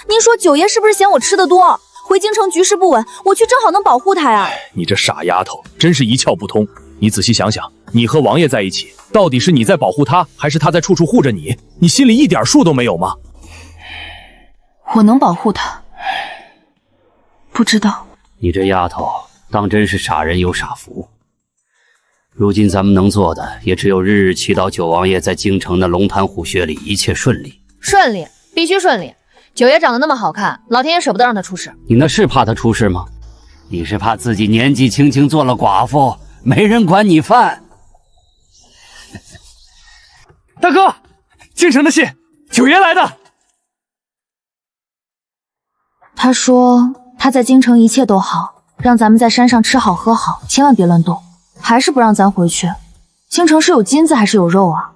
您说九爷是不是嫌我吃的多？回京城局势不稳，我去正好能保护他呀。你这傻丫头，真是一窍不通。你仔细想想，你和王爷在一起，到底是你在保护他，还是他在处处护着你？你心里一点数都没有吗？我能保护他，不知道。你这丫头当真是傻人有傻福。如今咱们能做的，也只有日日祈祷九王爷在京城的龙潭虎穴里一切顺利。顺利，必须顺利。九爷长得那么好看，老天爷舍不得让他出事。你那是怕他出事吗？你是怕自己年纪轻轻做了寡妇，没人管你饭。大哥，京城的信，九爷来的。他说他在京城一切都好，让咱们在山上吃好喝好，千万别乱动，还是不让咱回去。京城是有金子还是有肉啊？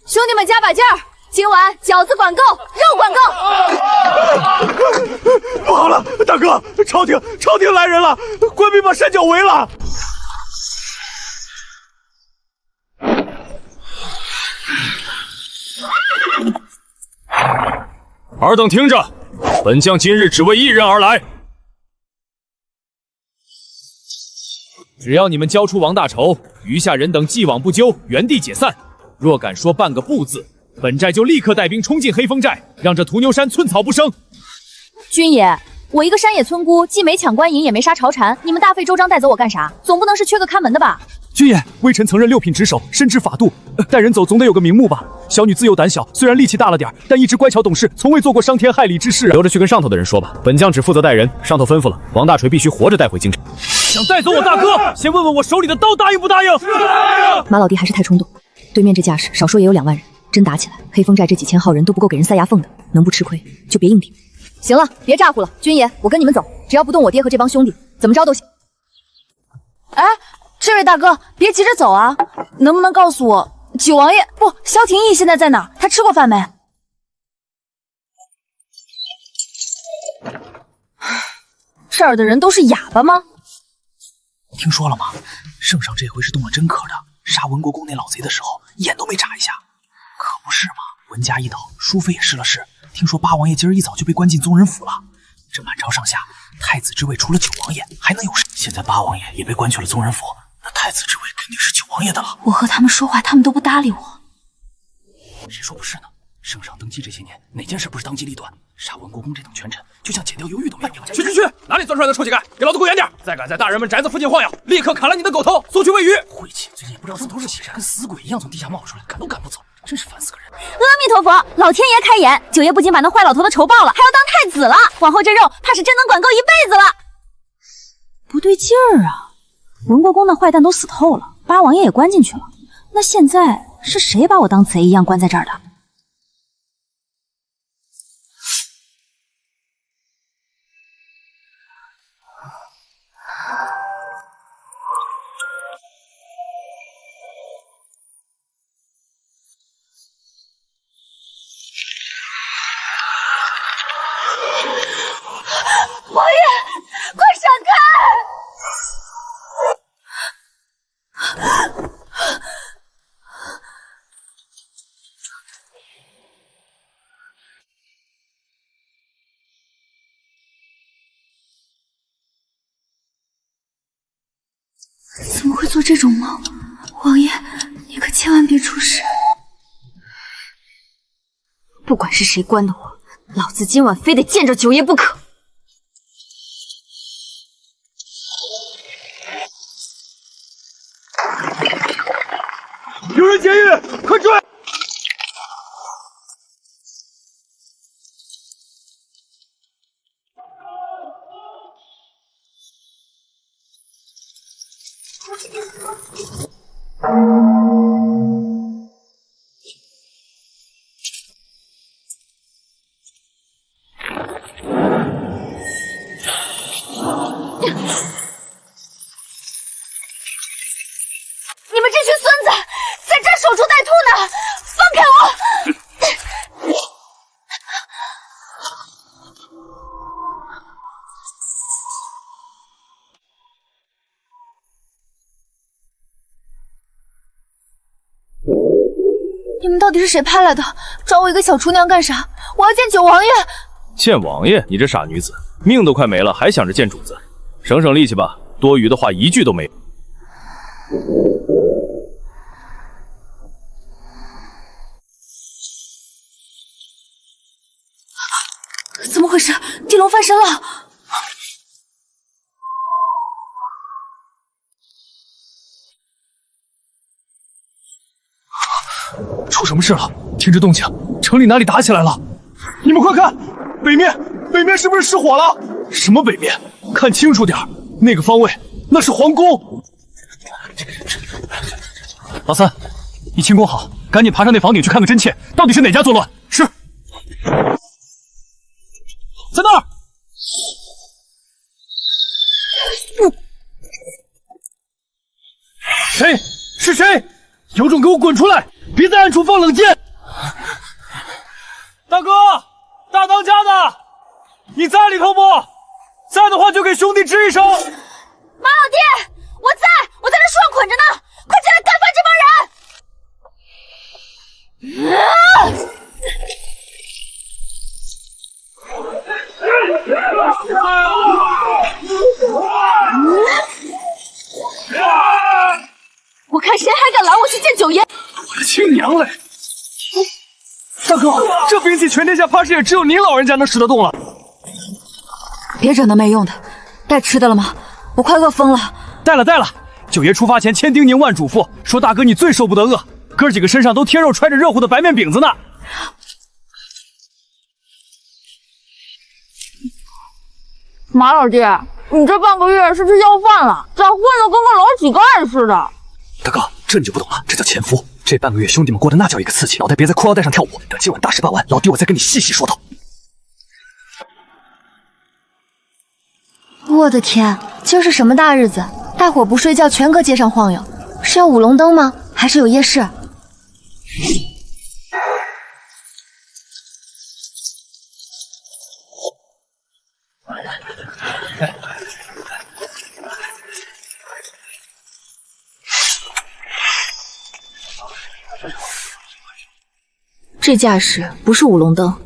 兄弟们加把劲儿，今晚饺子管够，肉管够。不好了，大哥，朝廷来人了，官兵把山脚围了。尔等听着，本将今日只为一人而来。只要你们交出王大筹，余下人等既往不咎，原地解散。若敢说半个不字，本寨就立刻带兵冲进黑风寨，让这屠牛山寸草不生。军爷，我一个山野村姑，既没抢官银，也没杀朝蝉，你们大费周章带走我干啥？总不能是缺个看门的吧？军爷，微臣曾任6品值守，深知法度，带人走总得有个名目吧？小女自幼胆小，虽然力气大了点，但一直乖巧懂事，从未做过伤天害理之事啊。留着去跟上头的人说吧，本将只负责带人，上头吩咐了，王大锤必须活着带回京城。想带走我大哥，先问问我手里的刀答应不答应？马老弟还是太冲动，对面这架势，少说也有2万人，真打起来，黑风寨这几千号人都不够给人塞牙缝的，能不吃亏就别硬顶。行了，别咋呼了，军爷，我跟你们走，只要不动我爹和这帮兄弟，怎么着都行。哎，这位大哥，别急着走啊，能不能告诉我九王爷不，萧廷义现在在哪？他吃过饭没？这儿的人都是哑巴吗？听说了吗？圣上这回是动了真壳的，杀文国公那老贼的时候，眼都没眨一下。可不是嘛，文家一倒，淑妃也失了势。听说八王爷今儿一早就被关进宗人府了。这满朝上下，太子之位除了九王爷，还能有谁？现在八王爷也被关去了宗人府，那太子之位肯定是九王爷的了。我和他们说话，他们都不搭理我。谁说不是呢？圣上登基这些年，哪件事不是当机立断？杀文国公这等权臣，就像剪掉鱿鱼都没有。去！哪里钻出来的臭乞丐？给老子滚远点！再敢在大人们宅子附近晃悠，立刻砍了你的狗头，送去喂鱼！晦气！最近也不知道自头是谁，跟死鬼一样从地下冒出来，赶都赶不走，真是烦死个人！阿弥陀佛，老天爷开眼！九爷不仅把那坏老头的仇报了，还要当太子了，往后这肉怕是真能管够一辈子了。不对劲儿啊！文国公那坏蛋都死透了，八王爷也关进去了，那现在是谁把我当贼一样关在这儿的？做这种梦，王爷，你可千万别出事。不管是谁关的我，老子今晚非得见着九爷不可。有人劫狱，快追！你们这群孙子，在这儿守株待兔呢！放开我！你们到底是谁派来的？找我一个小厨娘干啥？我要见九王爷！见王爷？你这傻女子，命都快没了，还想着见主子？省省力气吧，多余的话一句都没有。怎么回事？地龙翻身了！出什么事了？听着动静，城里哪里打起来了？你们快看，北面是不是失火了？什么北面？看清楚点，那个方位，那是皇宫。老三，你轻功好，赶紧爬上那房顶去看个真切，到底是哪家作乱？是，在那儿。谁？是谁？有种给我滚出来！别在暗处放冷箭！大哥，大当家的，你在里头不？在的话就给兄弟吱一声。马老爹，我在这树上捆着呢，快起来干翻这帮人！我看谁还敢拦我去见九爷！我的亲娘嘞！大哥，这兵器全天下怕是也只有您老人家能使得动了。别整那没用的，带吃的了吗？我快饿疯了。带了。九爷出发前千叮咛万嘱咐，说大哥你最受不得饿，哥几个身上都贴肉揣着热乎的白面饼子呢。马老弟，你这半个月是吃要饭了，咋混得跟个老乞丐似的？大哥，这你就不懂了，这叫潜伏。这半个月兄弟们过得那叫一个刺激，脑袋别在裤腰带上跳舞。等今晚大事办完，老弟我再跟你细细说道。我的天，今儿是什么大日子？大伙不睡觉，全搁街上晃悠，是要舞龙灯吗？还是有夜市？这架势不是舞龙灯，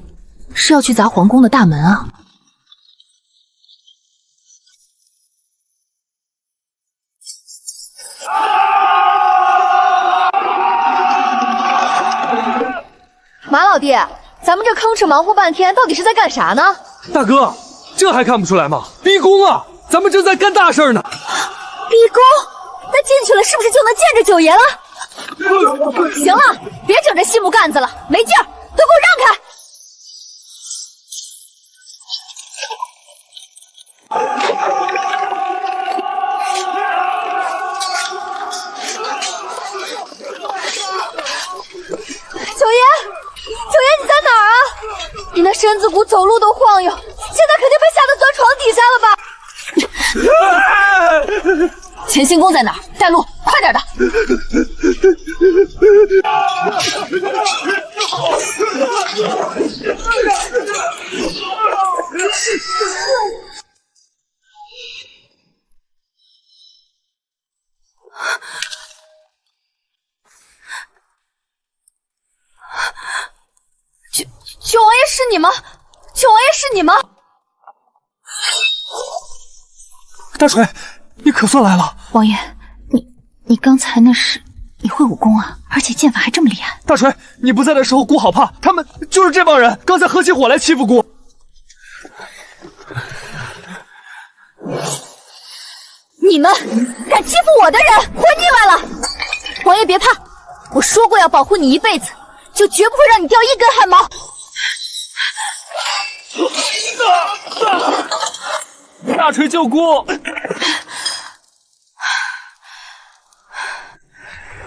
是要去砸皇宫的大门啊！马老弟，咱们这吭哧忙活半天，到底是在干啥呢？大哥，这还看不出来吗？逼宫啊！咱们正在干大事呢。逼宫？那进去了是不是就能见着九爷了？行了，别整这细木杆子了，没劲儿，都给我让开！九爷，你在哪儿啊？你那身子骨走路都晃悠，现在肯定被吓得钻床底下了吧？乾星宫在哪儿？带路，快点的！九王爷是你吗？九王爷是你吗？大锤，你可算来了！王爷，你刚才那是你会武功啊，而且剑法还这么厉害。大锤，你不在的时候，姑好怕，他们就是这帮人，刚才合起伙来欺负姑。你们敢欺负我的人，活腻歪了！王爷别怕，我说过要保护你一辈子，就绝不会让你掉一根汗毛。大锤救姑！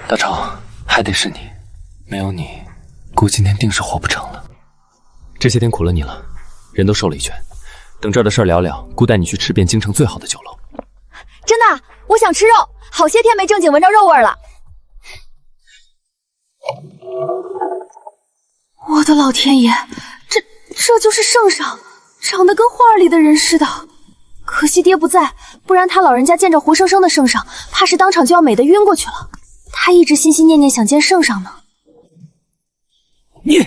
大成，还得是你，没有你，姑今天定是活不成了。这些天苦了你了，人都受了一拳。等这儿的事儿了了，姑带你去吃遍京城最好的酒楼。真的，我想吃肉，好些天没正经闻着肉味了。我的老天爷，这就是圣上，长得跟画里的人似的。可惜爹不在，不然他老人家见着活生生的圣上，怕是当场就要美得晕过去了。他一直心心念念想见圣上呢。你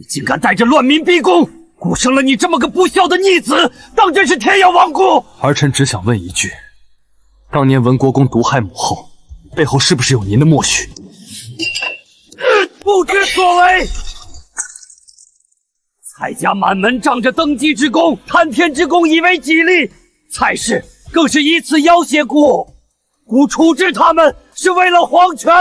竟敢带着乱民逼宫！姑生了你这么个不孝的逆子，当真是天要亡姑！儿臣只想问一句，当年文国公毒害母后，背后是不是有您的默许？不知所为！蔡家满门仗着登基之功、贪天之功以为己利，蔡氏更是以此要挟姑。姑处置他们是为了皇权，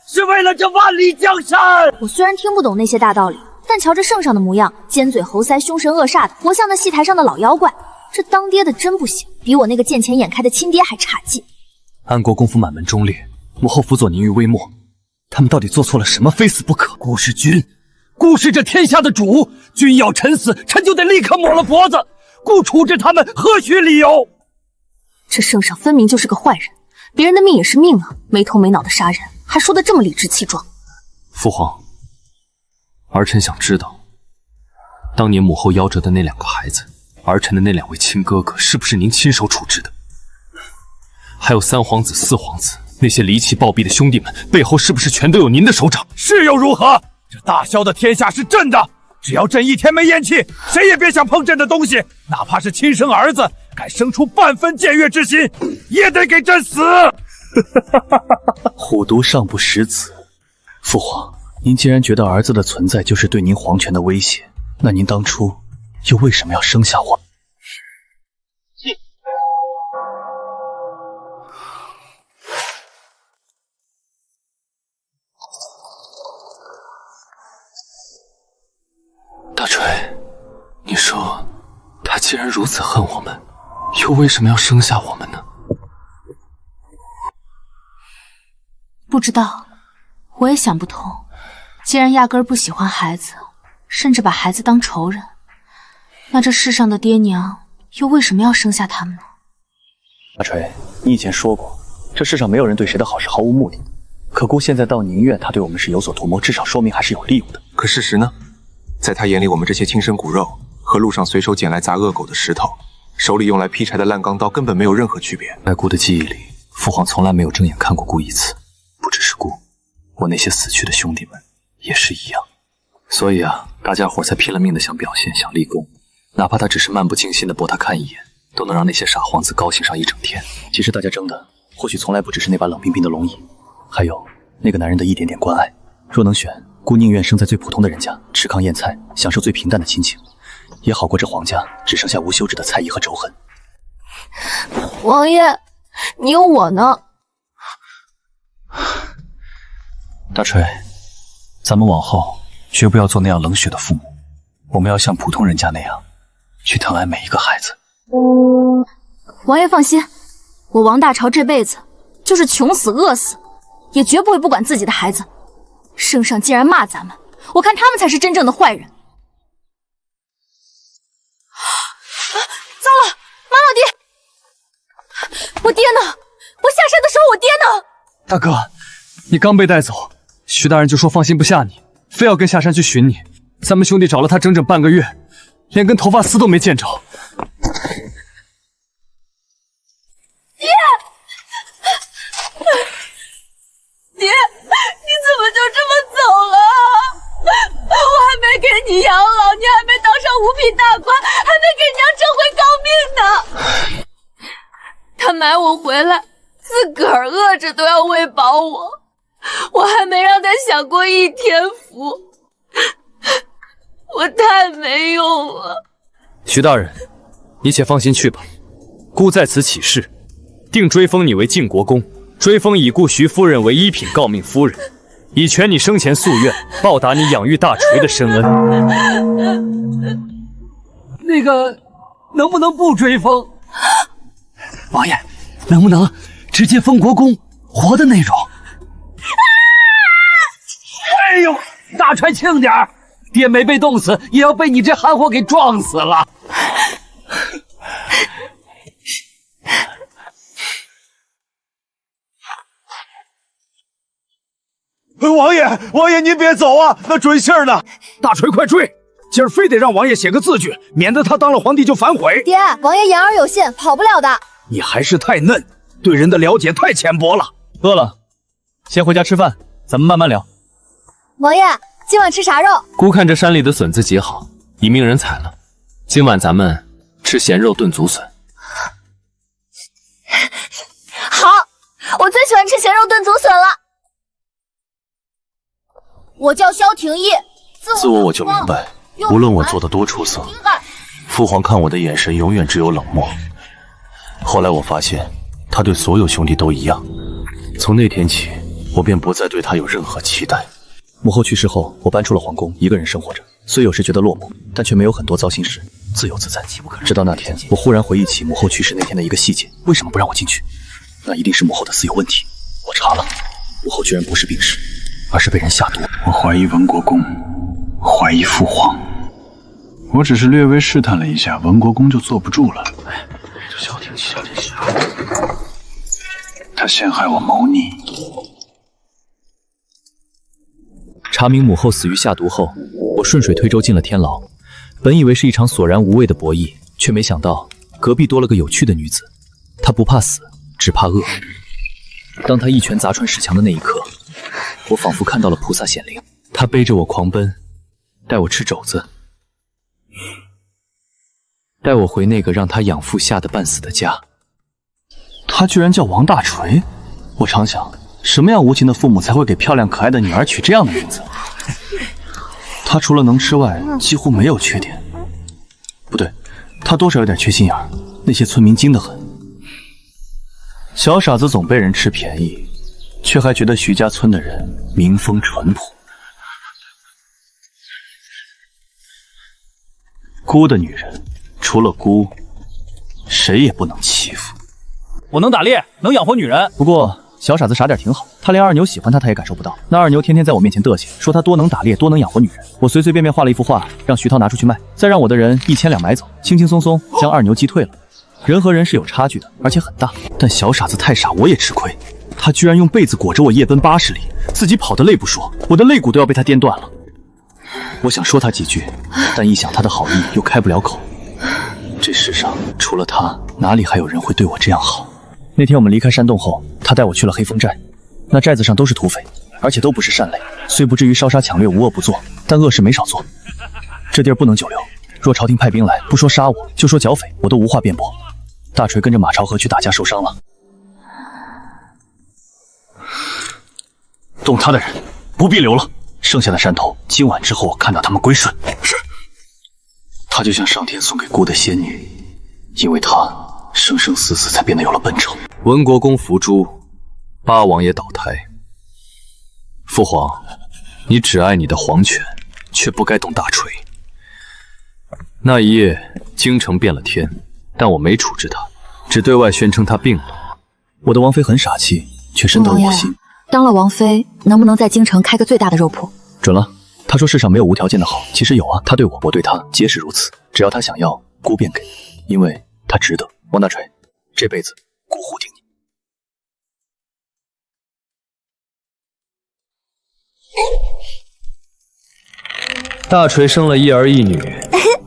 是为了这万里江山。我虽然听不懂那些大道理，但瞧着圣上的模样，尖嘴猴腮、凶神恶煞的，活像那戏台上的老妖怪。这当爹的真不行，比我那个见钱眼开的亲爹还差劲。安国公府满门忠烈，母后辅佐您于微末，他们到底做错了什么，非死不可？姑是君，姑是这天下的主，君要臣死，臣就得立刻抹了脖子。姑处置他们，何须理由？这圣上分明就是个坏人，别人的命也是命啊，没头没脑的杀人，还说得这么理直气壮。父皇，儿臣想知道，当年母后夭折的那2个孩子，儿臣的那2位亲哥哥，是不是您亲手处置的？还有3皇子、4皇子，那些离奇暴毙的兄弟们，背后是不是全都有您的手掌？是又如何？这大萧的天下是朕的，只要朕一天没咽气，谁也别想碰朕的东西，哪怕是亲生儿子，敢生出半分僭越之心，也得给朕死！虎毒尚不食子。父皇，您既然觉得儿子的存在就是对您皇权的威胁，那您当初又为什么要生下我？大锤，你说他既然如此恨我们，又为什么要生下我们呢？不知道，我也想不通。既然压根儿不喜欢孩子，甚至把孩子当仇人，那这世上的爹娘又为什么要生下他们呢？大锤，你以前说过，这世上没有人对谁的好是毫无目的的。可姑现在倒宁愿他对我们是有所图谋，至少说明还是有利用的。可事实呢？在他眼里，我们这些亲生骨肉和路上随手捡来砸恶狗的石头，手里用来劈柴的烂钢刀根本没有任何区别。在姑的记忆里，父皇从来没有正眼看过姑一次。不只是姑，我那些死去的兄弟们也是一样。所以啊，大家伙才拼了命的想表现，想立功，哪怕他只是漫不经心的博他看一眼，都能让那些傻皇子高兴上一整天。其实大家争的或许从来不只是那把冷冰冰的龙椅，还有那个男人的一点点关爱。若能选，姑宁愿生在最普通的人家，吃糠咽菜，享受最平淡的亲情，也好过这皇家只剩下无休止的猜疑和仇恨。王爷，你有我呢。大锤，咱们往后绝不要做那样冷血的父母，我们要像普通人家那样去疼爱每一个孩子。王爷放心，我王大朝这辈子就是穷死饿死，也绝不会不管自己的孩子。圣上既然骂咱们，我看他们才是真正的坏人。糟了，马老爹，我爹呢？我下山的时候我爹呢？大哥，你刚被带走，徐大人就说放心不下你，非要跟下山去寻你。咱们兄弟找了他整整半个月，连根头发丝都没见着。爹，爹，你怎么就这么走了？我还没给你养老，你还没当上五品大官，还没给娘争回高命呢。他买我回来，自个儿饿着都要喂饱我，我还没让他享过一天福，我太没用了。徐大人，你且放心去吧，孤在此起誓，定追封你为晋国公，追封已故徐夫人为一品诰命夫人，以全你生前夙愿，报答你养育大锤的深恩。那个，能不能不追封？王爷，能不能直接封国公，活的那种？哎呦，大锤轻点儿，爹没被冻死，也要被你这憨货给撞死了。王爷您别走啊，那准信儿呢？大锤快追！今儿非得让王爷写个字据，免得他当了皇帝就反悔。爹，王爷言而有信，跑不了的。你还是太嫩，对人的了解太浅薄了。饿了，先回家吃饭，咱们慢慢聊。王爷，今晚吃啥肉？姑看这山里的笋子极好，已命人采了。今晚咱们吃咸肉炖竹笋。好，我最喜欢吃咸肉炖竹笋了。我叫萧廷义，自我就明白，无论我做的多出色，父皇看我的眼神永远只有冷漠。后来我发现，他对所有兄弟都一样。从那天起，我便不再对他有任何期待。母后去世后，我搬出了皇宫，一个人生活着。虽有时觉得落寞，但却没有很多糟心事，自由自在。直到那天，我忽然回忆起母后去世那天的一个细节，为什么不让我进去？那一定是母后的私有问题。我查了，母后居然不是病逝，而是被人下毒。我怀疑文国公，怀疑父皇。我只是略微试探了一下，文国公就坐不住了。消停，他陷害我谋逆。查明母后死于下毒后，我顺水推舟进了天牢。本以为是一场索然无味的博弈，却没想到隔壁多了个有趣的女子。她不怕死，只怕饿。当她一拳砸穿石墙的那一刻，我仿佛看到了菩萨显灵。她背着我狂奔，带我吃肘子，带我回那个让她养父吓得半死的家。她居然叫王大锤！我常想，什么样无情的父母才会给漂亮可爱的女儿取这样的名字？她除了能吃外，几乎没有缺点。不对，她多少有点缺心眼儿。那些村民精得很。小傻子总被人吃便宜，却还觉得徐家村的人民风淳朴。姑的女人，除了姑，谁也不能欺负。我能打猎，能养活女人。不过小傻子傻点挺好，他连二牛喜欢他也感受不到。那二牛天天在我面前嘚瑟，说他多能打猎，多能养活女人。我随随便便画了一幅画，让徐涛拿出去卖，再让我的人1000两买走，轻轻松松将二牛击退了。人和人是有差距的，而且很大。但小傻子太傻，我也吃亏。他居然用被子裹着我夜奔80里，自己跑得累不说，我的肋骨都要被他颠断了。我想说他几句，但一想他的好意又开不了口。这世上除了他，哪里还有人会对我这样好？那天我们离开山洞后，他带我去了黑风寨。那寨子上都是土匪，而且都不是善类，虽不至于烧杀抢掠无恶不作，但恶事没少做。这地儿不能久留，若朝廷派兵来，不说杀我，就说剿匪，我都无话辩驳。大锤跟着马朝河去打架受伤了，动他的人不必留了。剩下的山头，今晚之后我看到他们归顺。是。她就像上天送给姑的仙女，因为她生生死死才变得有了本丑。文国公伏诛，八王爷倒台。父皇，你只爱你的皇权，却不该动大锤。那一夜，京城变了天，但我没处置他，只对外宣称他病了。我的王妃很傻气，却深得我心。当了王妃，能不能在京城开个最大的肉铺？准了。他说世上没有无条件的好，其实有啊。他对我，我对他，皆是如此。只要他想要，姑便给，因为他值得。王大锤，这辈子姑护定你。大锤生了一儿一女，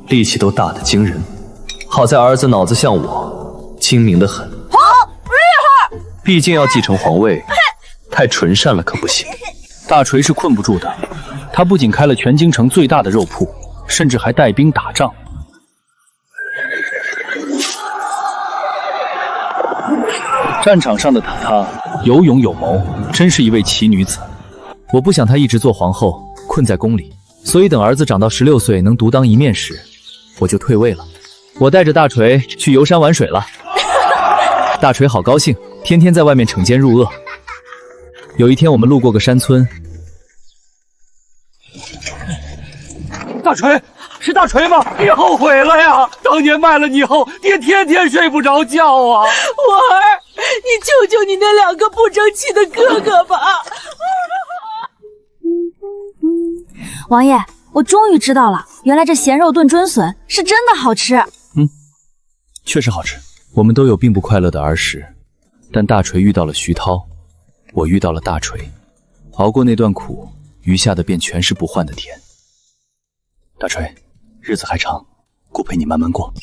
力气都大得惊人。好在儿子脑子像我，精明得很。好厉害！毕竟要继承皇位，太纯善了可不行。大锤是困不住的，他不仅开了全京城最大的肉铺，甚至还带兵打仗。战场上的她有勇有谋，真是一位奇女子。我不想她一直做皇后，困在宫里，所以等儿子长到16岁能独当一面时，我就退位了。我带着大锤去游山玩水了。大锤好高兴，天天在外面惩奸入恶。有一天我们路过个山村，大锤，是大锤吗？爹后悔了呀！当年卖了你后，爹天天睡不着觉啊！我儿，你救救你那2个不争气的哥哥吧！王爷，我终于知道了，原来这咸肉炖春笋是真的好吃。确实好吃。我们都有并不快乐的儿时，但大锤遇到了徐涛，我遇到了大锤，熬过那段苦，余下的便全是不换的甜。大锤，日子还长，姑陪你慢慢过。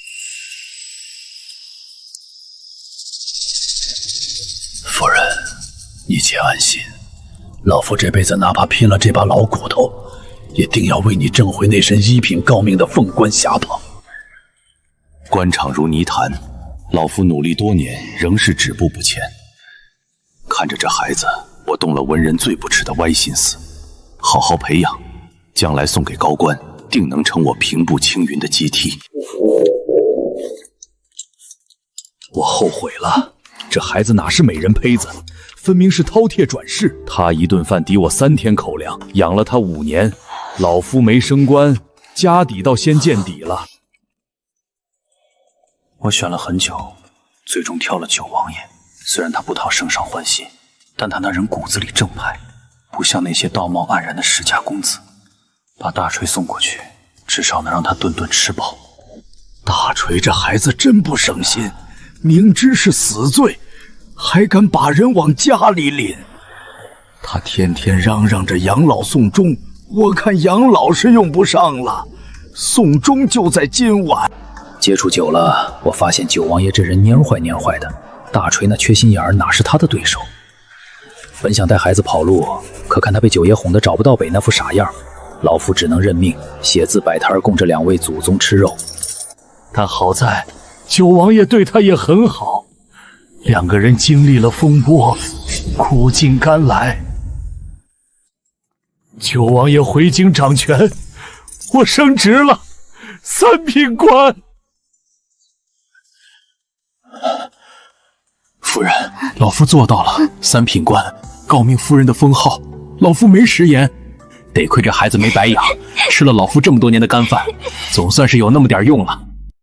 夫人，你且安心，老夫这辈子哪怕拼了这把老骨头，也定要为你挣回那身一品高明的凤冠霞袍。官场如泥潭，老夫努力多年，仍是止步不前。看着这孩子，我动了文人最不耻的歪心思，好好培养，将来送给高官，定能成我平步青云的阶梯。我后悔了，这孩子哪是美人胚子，分明是饕餮转世。他一顿饭抵我3天口粮，养了他5年，老夫没升官，家底倒先见底了。我选了很久，最终挑了九王爷。虽然他不讨圣上欢心，但他那人骨子里正派，不像那些道貌岸然的世家公子。把大锤送过去，至少能让他顿顿吃饱。大锤这孩子真不省心，明知是死罪，还敢把人往家里领。他天天嚷嚷着养老送终，我看养老是用不上了，送终就在今晚。接触久了，我发现九王爷这人蔫坏蔫坏的，大锤那缺心眼儿哪是他的对手。本想带孩子跑路，可看他被九爷哄得找不到北那副傻样，老夫只能认命，写字摆摊供着2位祖宗吃肉。但好在九王爷对他也很好，2个人经历了风波，苦尽甘来。九王爷回京掌权，我升职了，3品官。夫人，老夫做到了3品官，诰命夫人的封号，老夫没食言。得亏这孩子没白养，吃了老夫这么多年的干饭，总算是有那么点用了。